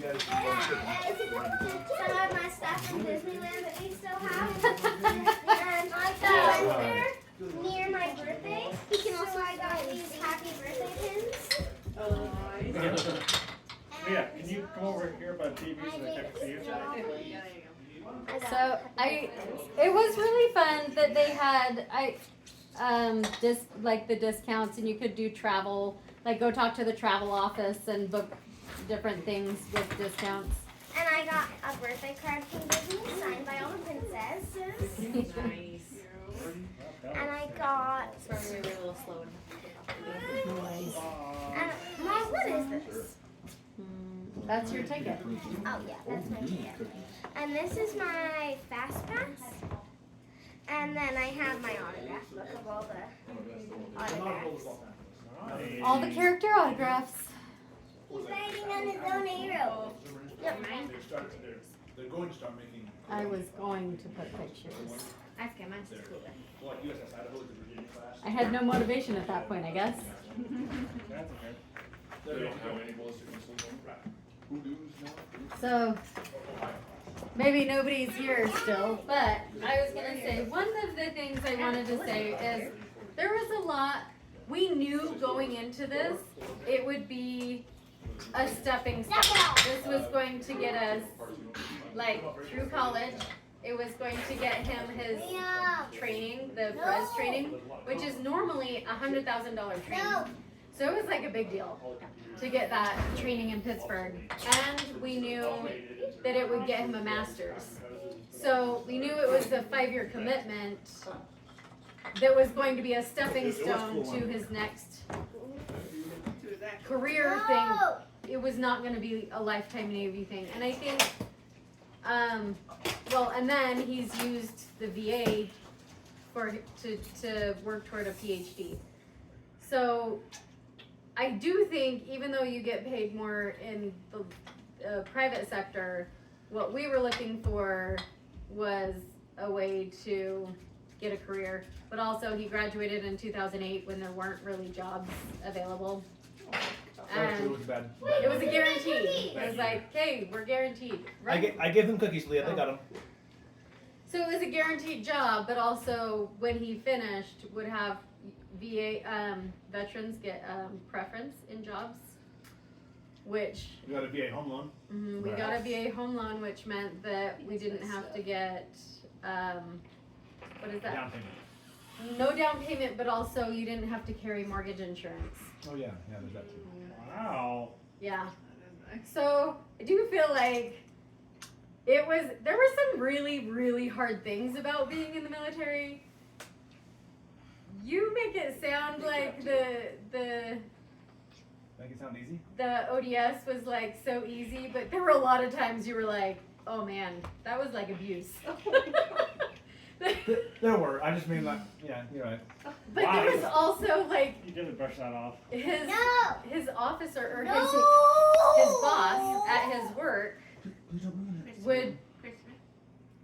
some of my stuff from Disneyland that we still have? And I got one there near my birthday. So I got these happy birthday pins. Yeah, can you come over here by the TV so they can see you? So it was really fun that they had like the discounts, and you could do travel, like go talk to the travel office and book different things with discounts. And I got a birthday card from Disney signed by all the princesses. Nice. And I got. Sorry, we were a little slow. And Mom, what is this? That's your ticket. Oh yeah, that's my ticket. And this is my fast pass. And then I have my autograph book of all the autographs. All the character autographs. He's riding on his own arrow. Yep, mine. They're going to start making. I was going to put pictures. I forget mine's too cool. Like USS Idaho with the Virginia class. I had no motivation at that point, I guess. That's okay. They don't have any ballistic missiles on track. Hoodoos now? So maybe nobody's here still, but I was gonna say, one of the things I wanted to say is there was a lot, we knew going into this, it would be a stepping stone. This was going to get us like through college. It was going to get him his training, the Prez training, which is normally $100,000 training. So it was like a big deal to get that training in Pittsburgh. And we knew that it would get him a master's. So we knew it was a 5-year commitment that was going to be a stepping stone to his next career thing. It was not going to be a lifetime Navy thing. And I think, and then he's used the VA to work toward a PhD. So I do think, even though you get paid more in the private sector, what we were looking for was a way to get a career. But also, he graduated in 2008 when there weren't really jobs available. And it was a guarantee. It was like, hey, we're guaranteed. Right? I gave them cookies, Leah. They got them. So it was a guaranteed job, but also when he finished, would have VA veterans get preference in jobs, which You got a VA home loan. we got a VA home loan, which meant that we didn't have to get what is that? Down payment. No down payment, but also you didn't have to carry mortgage insurance. Oh yeah, there's that too. Wow. Yeah. So I do feel like there were some really, really hard things about being in the military. You make it sound like the Make it sound easy. the ODS was like so easy, but there were a lot of times you were like, oh man, that was like abuse. There were. I just mean like, yeah, you're right. But there was also like You didn't brush that off. his officer or his boss at his work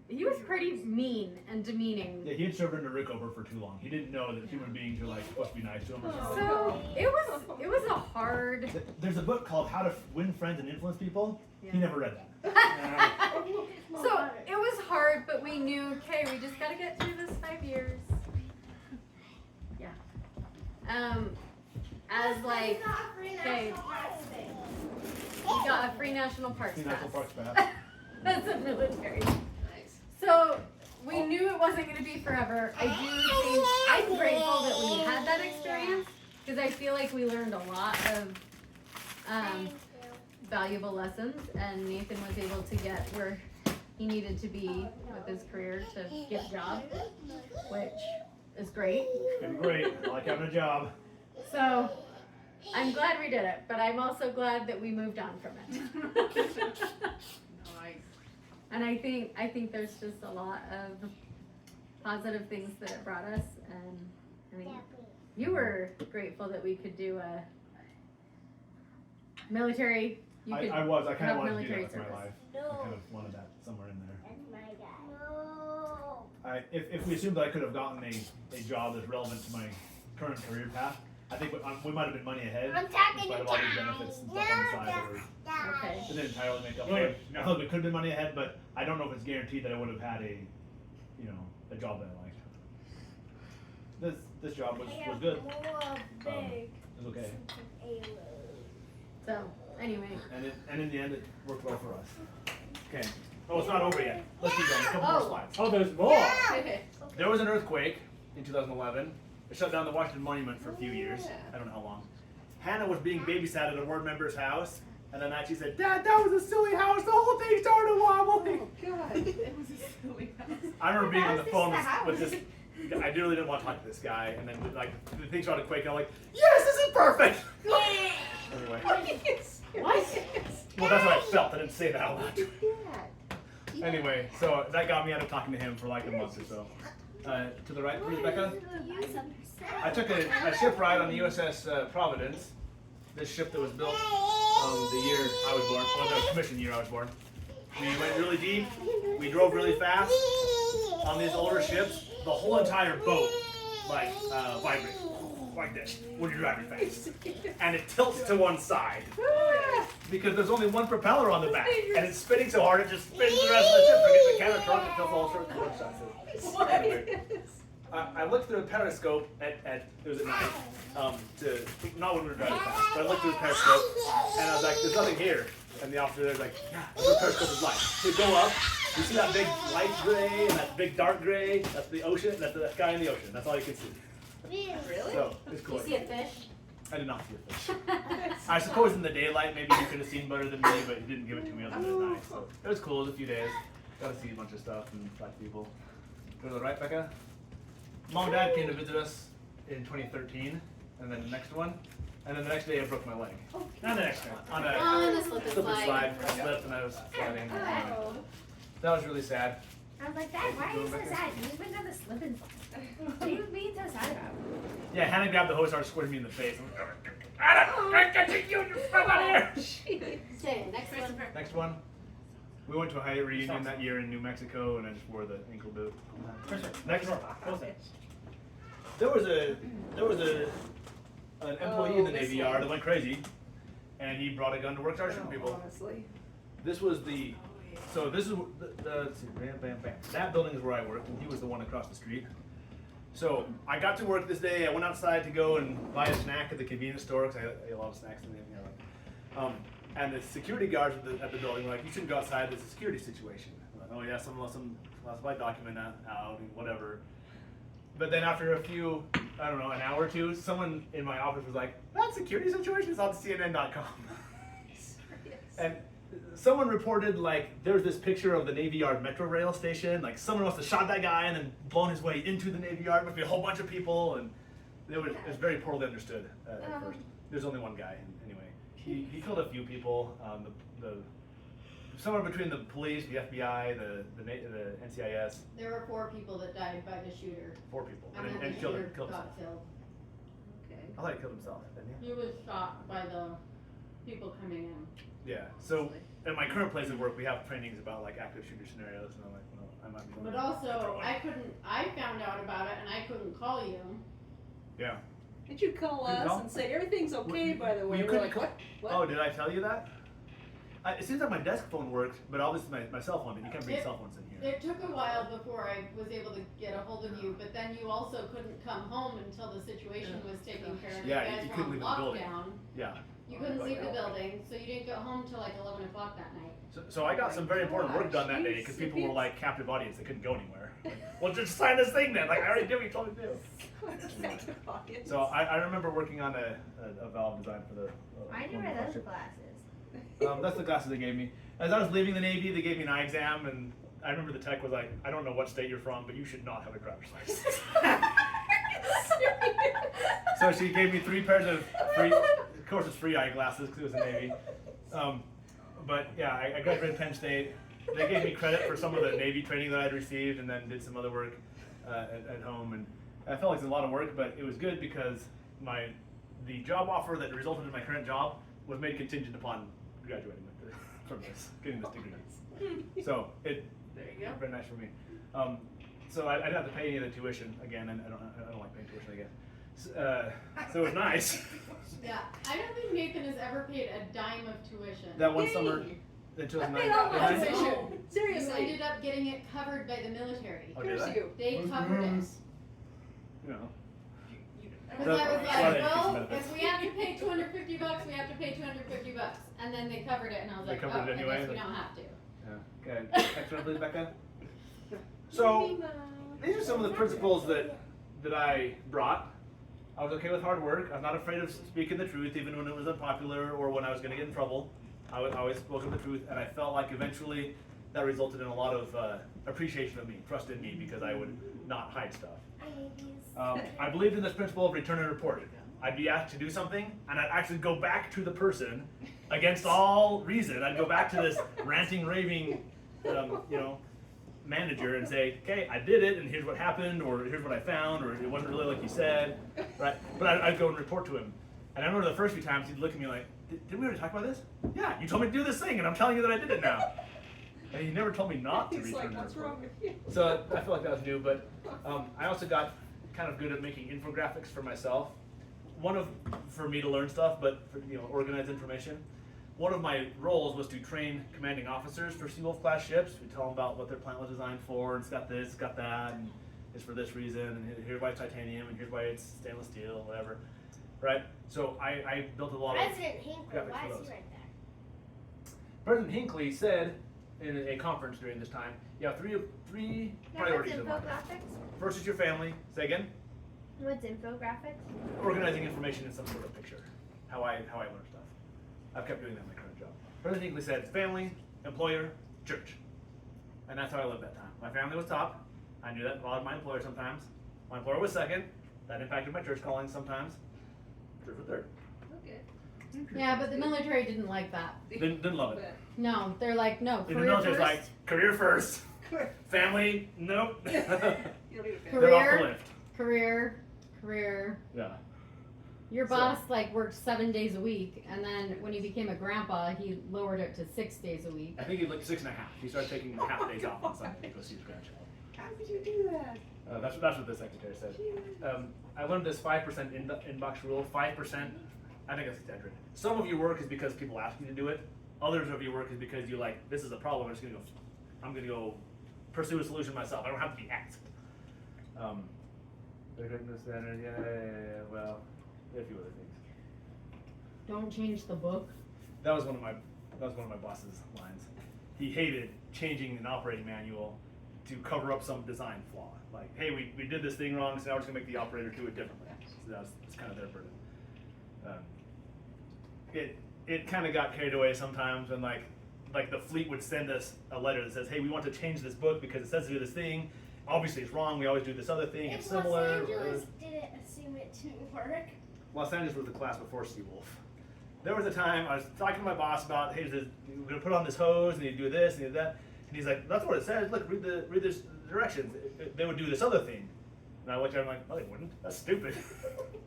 he was pretty mean and demeaning. Yeah, he had served under Rickover for too long. He didn't know that human beings are like supposed to be nice to him. Or something. So it was a hard. There's a book called How to Win Friends and Influence People. He never read that. So it was hard, but we knew, okay, we just gotta get through this 5 years. Yeah. As like, okay, we got a free national parks See pass. National Parks pass. That's a military. So we knew it wasn't going to be forever. I do think I'm grateful that we had that experience because I feel like we learned a lot of valuable lessons, and Nathan was able to get where he needed to be with his career to get a job, which is great. Been great. I like having a job. So I'm glad we did it, but I'm also glad that we moved on from it. And I think there's just a lot of positive things that it brought us, and I mean, you were grateful that we could do a military. You could I kind of have wanted to do military that with my service. life. I kind of wanted that somewhere in there. That's my dad. No. If we assumed that I could have gotten a job that's relevant to my current career path, I think we might have been money ahead. I'm talking in spite to of all these Dad. benefits and stuff on the side that were Okay. It didn't entirely make up Oh, for yeah. it. I thought we could have been money ahead, but I don't know if it's guaranteed that I would have had a job that I liked. This job was good. It was okay. So anyway, And in the end, it worked well for us. Okay. Oh, it's not over yet. Let's keep going. A couple more Oh. slides. Oh, there's more. There was an earthquake in 2011. It shut down the Washington Monument for a few years. I don't know how long. Hannah was being babysat at a board member's house, and then she said, "Dad, that was a silly house. The whole thing started wobbling." Oh, God. It was a silly house. I remember being on the How's phone this the with this. house? I really didn't want to talk to this guy, and then the thing started quaking. I'm like, "Yes, this is perfect." Anyway, what? well, that's what I felt. I didn't say that out loud. Anyway, so that got me out of talking to him for like a month or so. To the right, please, Becca. I took a ship ride on the USS Providence, this ship that was built the year I was born, well, the commission year I was born. We went really deep, we drove really fast on these older ships. The whole entire boat vibrates like this when you're driving fast, and it tilts to one side because there's only one propeller on the back, and it's spinning so hard it just spins the rest of the ship. Forget the counter it tilts all sorts of one side. Anyway, I looked through a periscope it was at night, not when we were driving fast, but I looked through the periscope, and I was like, "There's nothing here." And the officer there's like, "Yeah, that's what periscope is like." So we go up, you see that big light gray and that big dark gray? That's the ocean. That's the sky in the ocean. That's all you can see. Really? So it's cool. You see a fish? I did not see a fish. I suppose in the daylight maybe you could have seen better than me, but he didn't give it to me other than at night. So it was cool. It was a few days. Got to see a bunch of stuff and talk to people. Go to the right, Becca. Mom and Dad came to visit us in 2013, and then the next one, and then the next day I broke my leg. Not the next one. On a On the slip and slip and slide. slide. I slipped and I was sliding. Oh. That was really sad. I was like, Dad, why are you so sad? You've been on the slip and slide. What are you being so sad about? Yeah, Hannah grabbed the hose, started squirting me in the face. I got you, you fuck out of here! Okay, next one. Next one. We went to a Hyatt reunion that year in New Mexico, and I just wore the ankle boot. Next one. There was an employee in the Navy Yard that went crazy, and he brought a gun to work, started shooting people. Honestly. This was the, so this is let's see, bam, bam, bam. That building is where I worked, and he was the one across the street. So I got to work this day. I went outside to go and buy a snack at the convenience store because I ate a lot of snacks in the evening. And the security guards at the building were like, "You shouldn't go outside. There's a security situation." I'm like, "Oh yeah, someone lost my document out and whatever." But then after a few, I don't know, an hour or two, someone in my office was like, "That security situation is on CNN.com." And someone reported like there was this picture of the Navy Yard Metro Rail station. Like someone must have shot that guy and then blown his way into the Navy Yard. Must be a whole bunch of people, and it was very poorly understood at first. There's only one guy anyway. He killed a few people. Somewhere between the police, the FBI, the NCIS. There were 4 people that died by the shooter. 4 people, And then and the killed shooter himself. got killed. Okay. I thought he killed himself, didn't he? He was shot by the people coming in. Yeah. So at my current place of work, we have trainings about like active shooter scenarios, and I'm like, well, I might be. But also, I found out about it and I couldn't call you. Yeah. Did you call Did you us call? and say everything's okay, by the way? You We're couldn't like, call- what? Oh, did I tell you that? It seems like my desk phone worked, but obviously my cell phone. You can't bring cell phones in here. It took a while before I was able to get a hold of you, but then you also couldn't come home until the situation was taken care of. Yeah, you guys you were couldn't on leave the building. lockdown. Yeah. You couldn't leave the building, so you didn't get home till like 11 o'clock that night. So I got some very important work done that day because people were like captive audience. They couldn't go anywhere. Like, well, just sign this thing then. Like I already did what you told me to do. So I remember working on a valve design for the. Why do you wear those glasses? That's the glasses they gave me. As I was leaving the Navy, they gave me an eye exam, and I remember the tech was like, I don't know what state you're from, but you should not have a driver's license. So she gave me 3 pairs of free, of course it's free eyeglasses because it was the Navy. But yeah, I graduated Penn State. They gave me credit for some of the Navy training that I'd received, and then did some other work at home. And I felt like it was a lot of work, but it was good because the job offer that resulted in my current job was made contingent upon graduating from this, getting this degree. So it There you go. very nice for me. So I didn't have to pay any of the tuition again, and I don't like paying tuition again. So it was nice. Yeah, I don't think Nathan has ever paid a dime of tuition. That one Yay! summer in I 2009. paid all my did I? tuition. You Seriously. ended up getting it covered by the military. Oh, did Here's I? you. They covered it. You know. Because So- I was Well, like, they well, fixed it. if we have to pay $250, we have to pay $250. And then they covered it, and I was They like, covered oh, it anyway? I guess we don't have to. Yeah. Okay. Next one, please, Becca. So these are some of the principles that I brought. I was okay with hard work. I was not afraid of speaking the truth, even when it was unpopular or when I was going to get in trouble. I always spoke the truth, and I felt like eventually that resulted in a lot of appreciation of me, trust in me, because I would not hide stuff. I hate these. I believed in this principle of return and report. I'd be asked to do something, and I'd actually go back to the person against all reason. I'd go back to this ranting, raving, manager and say, "Okay, I did it, and here's what happened, or here's what I found, or it wasn't really like you said." Right? But I'd go and report to him. And I remember the first few times he'd look at me like, "Didn't we already talk about this? Yeah, you told me to do this thing, and I'm telling you that I did it now." And he never told me not to He's return like, the what's report. wrong with you? So I feel like that was new, but I also got kind of good at making infographics for myself. For me to learn stuff, but for, organize information. One of my roles was to train commanding officers for Seawolf class ships. We tell them about what their plant was designed for, and it's got this, it's got that, and it's for this reason, and here's why it's titanium, and here's why it's stainless steel, whatever. Right? So I built a lot of President Hinckley, graphics why for is those. he right there? President Hinckley said in a conference during this time, you have three priorities in life. infographics? First is your family. Say again. What's infographics? Organizing information in some sort of picture. How I learn stuff. I've kept doing that in my current job. President Hinckley said family, employer, church. And that's how I lived that time. My family was top. I knew that bothered my employer sometimes. My employer was second. That impacted my church calling sometimes. Church was third. Okay. Yeah, but the military didn't like that. Didn't love it. No, they're like, no, In the career military's first. like, career first. Family, nope. You don't need a family. They're off the Career. lift. Career. Yeah. Your boss like worked 7 days a week, and then when he became a grandpa, he lowered it to 6 days a week. I think he like 6.5. He started taking half days off on Sunday to go see his grandchild. How could you do that? That's what the secretary said. I learned this 5% inbox rule. 5%, I think that's exaggerated. Some of your work is because people ask you to do it. Others of your work is because you like, this is a problem, I'm gonna go pursue a solution myself. I don't have to be asked. Well, a few other things. Don't change the book. That was one of my boss's lines. He hated changing an operating manual to cover up some design flaw. Like, hey, we did this thing wrong, so now we're just gonna make the operator do it differently. So that's kind of their burden. It kind of got carried away sometimes when like the fleet would send us a letter that says, hey, we want to change this book because it says to do this thing. Obviously it's wrong. We always do this other thing. It's If Los similar. Angeles didn't assume it didn't work. Los Angeles was the class before Seawolf. There was a time I was talking to my boss about, hey, we're gonna put on this hose and you do this and you do that, and he's like, that's what it says. Look, read the directions. They would do this other thing, and I looked at him like, no, they wouldn't. That's stupid.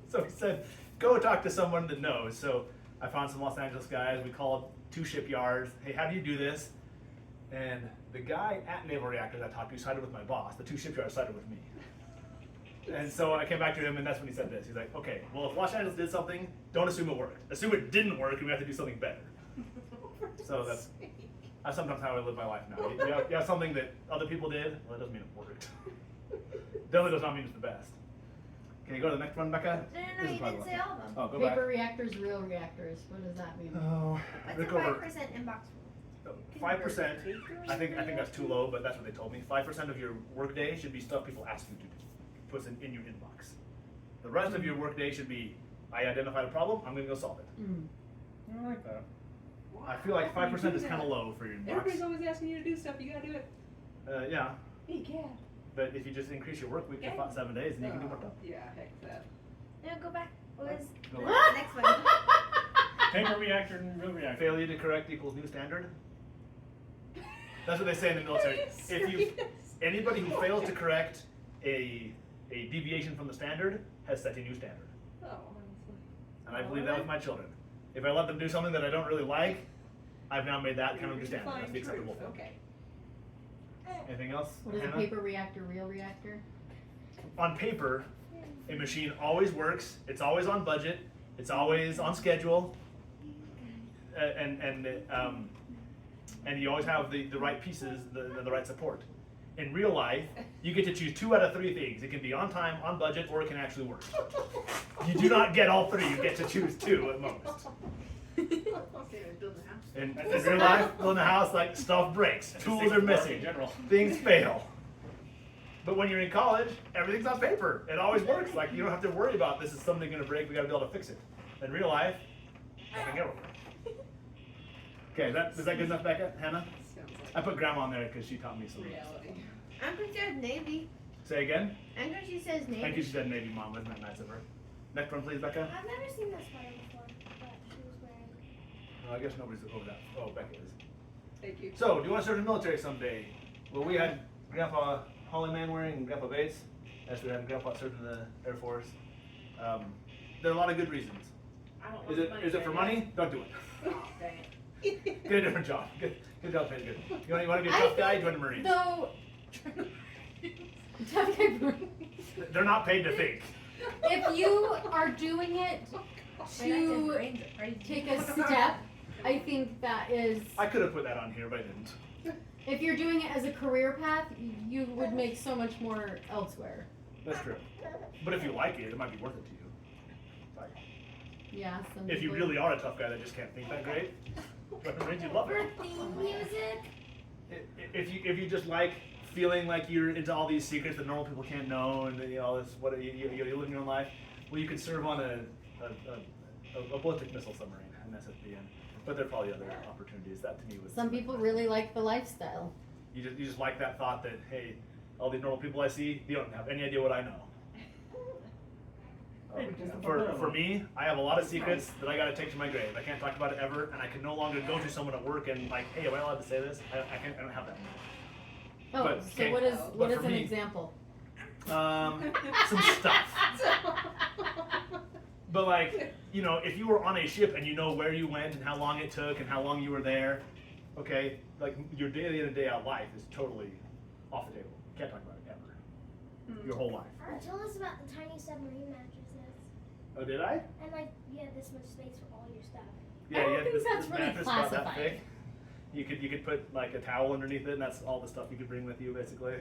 So he said, go talk to someone that knows. So I found some Los Angeles guys. We called 2 shipyards. Hey, how do you do this? And the guy at Naval Reactors I talked to sided with my boss. The 2 shipyards sided with me. And so I came back to him, and that's when he said this. He's like, okay, well, if Los Angeles did something, don't assume it worked. Assume it didn't work, and we have to do something better. So that's sometimes how I live my life now. You have something that other people did, well, it doesn't mean it worked. Definitely does not mean it's the best. Can you go to the next one, Becca? No, This you is didn't probably say all of them. Oh, go Paper back. reactors, real reactors. What does that mean? Oh, What's look a over. 5% inbox rule? 5%. I think that's too low, but that's what they told me. 5% of your workday should be stuff people ask you to do. Puts in your inbox. The rest of your workday should be, I identified a problem, I'm gonna go solve it. Mm. I like that. I feel like How do you 5% do is kind of that? low for your inbox. Everybody's always asking you to do stuff. You gotta do it. Yeah, He can. but if you just increase your work week to 7 days, then you can do more stuff. Yeah, heck that. Now go back. What was Go the back. next one? Paper reactor and real reactor. Failure to correct equals new standard. That's what they say in the military. If you anybody who fails to correct a deviation from the standard has set a new standard. Oh, honestly. And I believe that with my children. If I let them do something that I don't really like, I've now made that kind of new standard. That's the acceptable thing. Okay. Anything else? What is a Hannah? paper reactor, real reactor? On paper, a machine always works. It's always on budget. It's always on schedule. And you always have the right pieces, the right support. In real life, you get to choose 2 out of 3 things. It can be on time, on budget, or it can actually work. You do not get all 3. You get to choose 2 at most. In real life, building a house, like stuff breaks, tools are missing, In general. things fail. But when you're in college, everything's on paper. It always works. Like you don't have to worry about this is something going to break. We got to be able to fix it. In real life, nothing ever works. Okay, is that good enough, Becca? Hannah? Sounds I put Grandma on there because she taught me some. like reality. Uncle says Navy. Say again. Uncle she says Navy. Thank you. She said Navy, Mom. Wasn't that nice of her? Next one, please, Becca. I've never seen this sweater before, but she was wearing. I guess nobody's over that. Oh, Becca is. Thank you. So, do you want to serve in the military someday? Well, we had Grandpa Hollyman wearing and Grandpa Bates. As we had Grandpa served in the Air Force. There are a lot of good reasons. Is it for money? Don't do it. Get a different job. Good job, paid good. You want to be a tough guy? Join the Marines. Though, tough guy Marines. They're not paid to think. If you are doing it to take a step, I think that is, I could have put that on here, but I didn't. if you're doing it as a career path, you would make so much more elsewhere. That's true. But if you like it, it might be worth it to you. Like, Yeah, some if you people- really are a tough guy that just can't think that great, join the Marines, you'd love For it. theme music. If you just like feeling like you're into all these secrets that normal people can't know, and you know, this what you live your own life, well, you could serve on a ballistic missile submarine in SSBN. But there are probably other opportunities. That to me was Some people really like the lifestyle. You just like that thought that hey, all these normal people I see, they don't have any idea what I know. For me, I have a lot of secrets that I got to take to my grave. I can't talk about it ever, and I can no longer go to someone at work and like, hey, am I allowed to say this? I don't have that. Oh, But, so okay, what is but for an me- example? Some stuff. But like, you know, if you were on a ship and you know where you went and how long it took and how long you were there, okay, like your day in and day out life is totally off the table. You can't talk about it ever. Your whole life. Tell us about the tiny submarine mattresses. Oh, did I? And like, you have this much space for all your stuff. Yeah, I don't you had think this that's really mattress about that classified. thick. You could put like a towel underneath it, and that's all the stuff you could bring with you, basically.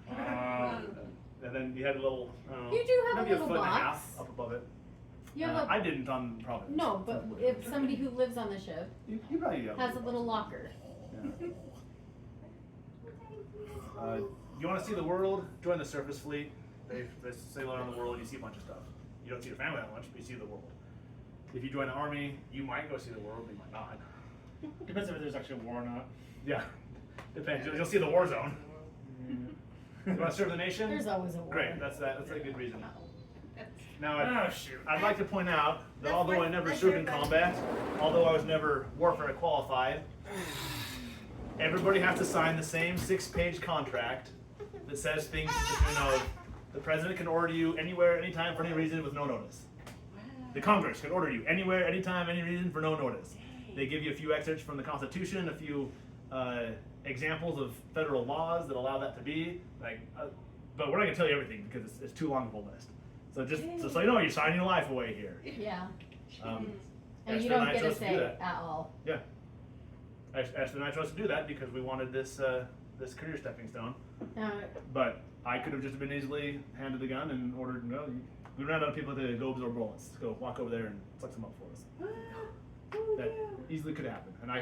And then you had a little. I don't know, You do have a maybe little foot and a box. half up above it. You have I didn't on Providence. no, but if somebody who lives on the ship you probably have has a little locker. Yeah. You want to see the world? Join the surface fleet. They sail around the world and you see a bunch of stuff. You don't see your family that much, but you see the world. If you join the army, you might go see the world, but you might not. Depends if there's actually a war or not. Yeah, depends. You'll see the war zone. You want to serve the nation? There's always a war. Great, that's a good reason. Now, Oh shoot. I'd like to point out that although I never That's served your in budget. combat, although I was never warfare qualified, everybody has to sign the same 6-page contract that says things that you know. The president can order you anywhere, anytime, for any reason with no notice. The Congress can order you anywhere, anytime, any reason for no notice. They give you a few excerpts from the Constitution, a few examples of federal laws that allow that to be. But we're not going to tell you everything because it's too long of a list. So just so you know, you're signing your life away here. Yeah. Um, And you Esther don't I get a chose to do say that. at all. Yeah. Esther and I chose to do that because we wanted this this career stepping stone. But I could have just been easily handed the gun and ordered, no, we ran out of people to go absorb bullets. Go walk over there and suck them up for us. That easily could happen. And I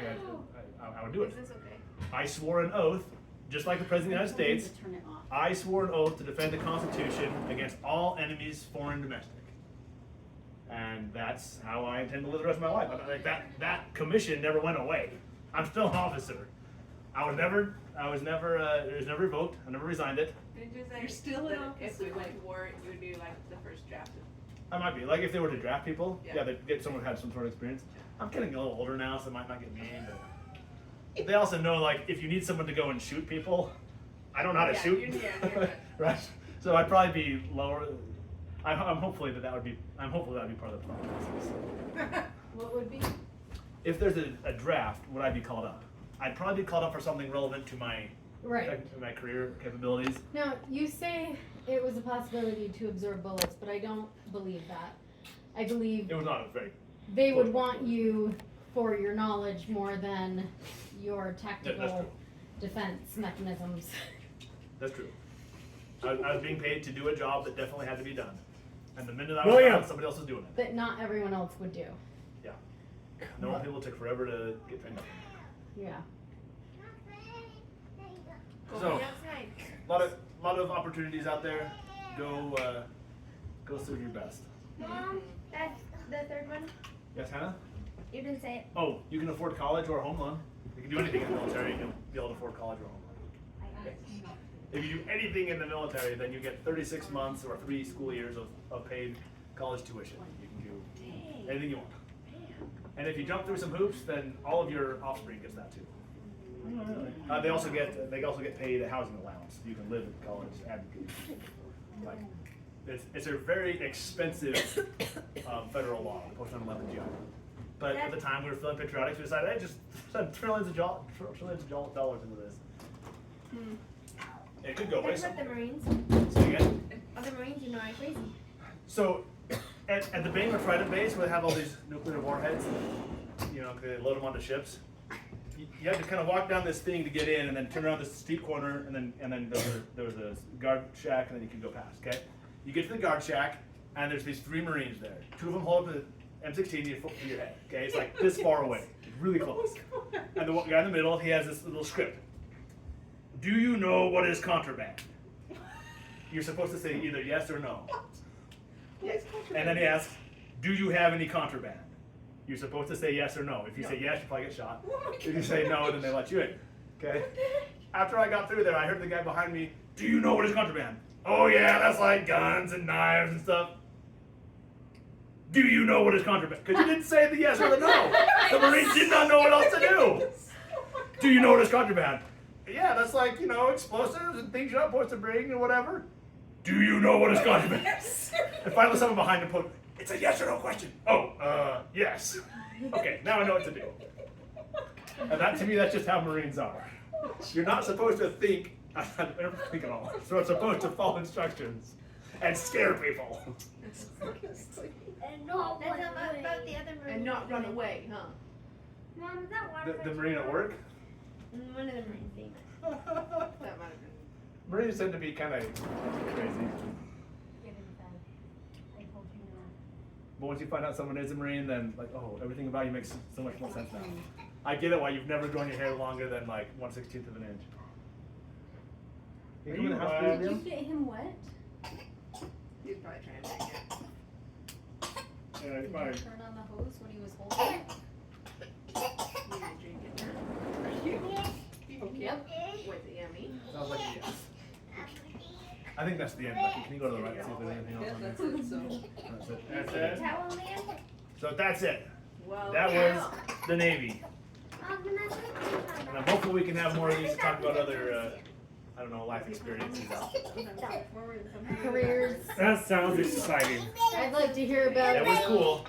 would do it. Is this okay? I swore an oath, just like the President of the United States, Turn it off. I swore an oath to defend the Constitution against all enemies, foreign and domestic. And that's how I intend to live the rest of my life. Like that commission never went away. I'm still an officer. I was never I was never, it was never revoked. I never resigned it. You're still in office. If we went to war, you would be like the first drafted. I might be. Like if they were to draft people, Yeah. yeah, they'd get someone who had some sort of experience. I'm getting a little older now, so it might not get me. But they also know, like, if you need someone to go and shoot people, I don't know how to Yeah, shoot. you're good. Right. So I'd probably be lower. I'm hopefully that would be. I'm hopeful that would be part of the process. What would be? If there's a draft, would I be called up? I'd probably be called up for something relevant to my Right. my career capabilities. Now, you say it was a possibility to absorb bullets, but I don't believe that. I believe It was not a very. they would want you for your knowledge more than your That's tactical true. defense mechanisms. That's true. I was being paid to do a job that definitely had to be done, and the minute I was William. done, somebody else was doing it. That not everyone else would do. Yeah. Normal people took forever to get trained up. Yeah. So, lot of opportunities out there. Go serve your best. Mom, that's the third one. Yes, Hannah? You didn't say it. Oh, you can afford college or a home loan. You can do anything in the military. You'll be able to afford college or a home loan. If you do anything in the military, then you get 36 months or 3 school years of paid college tuition. You can do anything you want. And if you jump through some hoops, then all of your offspring gets that too. They also get paid a housing allowance. You can live at college and like it's a very expensive federal law, the Post 9/11 GI. But at the time we were feeling patriotic, we decided, hey, just send trillions of dollars into this. It could go away What about the somewhere. Marines? Say again? Other Marines, you know, are crazy. So, at the Bainbridge Trident base, where they have all these nuclear warheads, you know, they load them onto ships. You have to kind of walk down this thing to get in, and then turn around this steep corner, and then there was a guard shack, and then you can go past. Okay, you get to the guard shack, and there's these 3 Marines there. 2 of them hold up the M16 to your head. Okay, it's like this far away, it's really close. And the guy in the middle, he has this little script. Do you know what is contraband? You're supposed to say either yes or no. And then he asks, do you have any contraband? You're supposed to say yes or no. If you say yes, you probably get shot. If you say no, then they let you in. Okay? After I got through there, I heard the guy behind me, do you know what is contraband? Oh yeah, that's like guns and knives and stuff. Do you know what is contraband? Because you didn't say the yes or the no. The Marines did not know what else to do. Do you know what is contraband? Yeah, that's like, you know, explosives and things you're not supposed to bring and whatever. Do you know what is contraband? And finally someone behind him put, it's a yes or no question. Oh, yes. Okay, now I know what to do. And that, to me, that's just how Marines are. You're not supposed to think, I never think at all. So it's supposed to follow instructions and scare people. And no, that's about the other Marine. And not run away, huh? Mom, is that water? The Marine at work? One of the Marines being That might have been. Marines tend to be kind of crazy. But once you find out someone is a Marine, then like, oh, everything about you makes so much more sense now. I get it why you've never grown your hair longer than like 1/16 of an inch. Are come in the you house, lying? please? Did you get him wet? He's probably trying to make it. Yeah, you Did might. you turn on the hose when he was holding it? You gonna drink it? Yep. Was it yummy? Sounds like a yes. I think that's the end. Becky. Can you go to the right and see if there's anything else Yeah, on that's there? it, so. That's it. That's it? Towel man? So that's it. Well, That was the Navy. Oh, then that's what And I'm hopeful we can have more of these to talk about other, I don't know, life experiences. Careers. That sounds exciting. I'd like to hear about It was cool.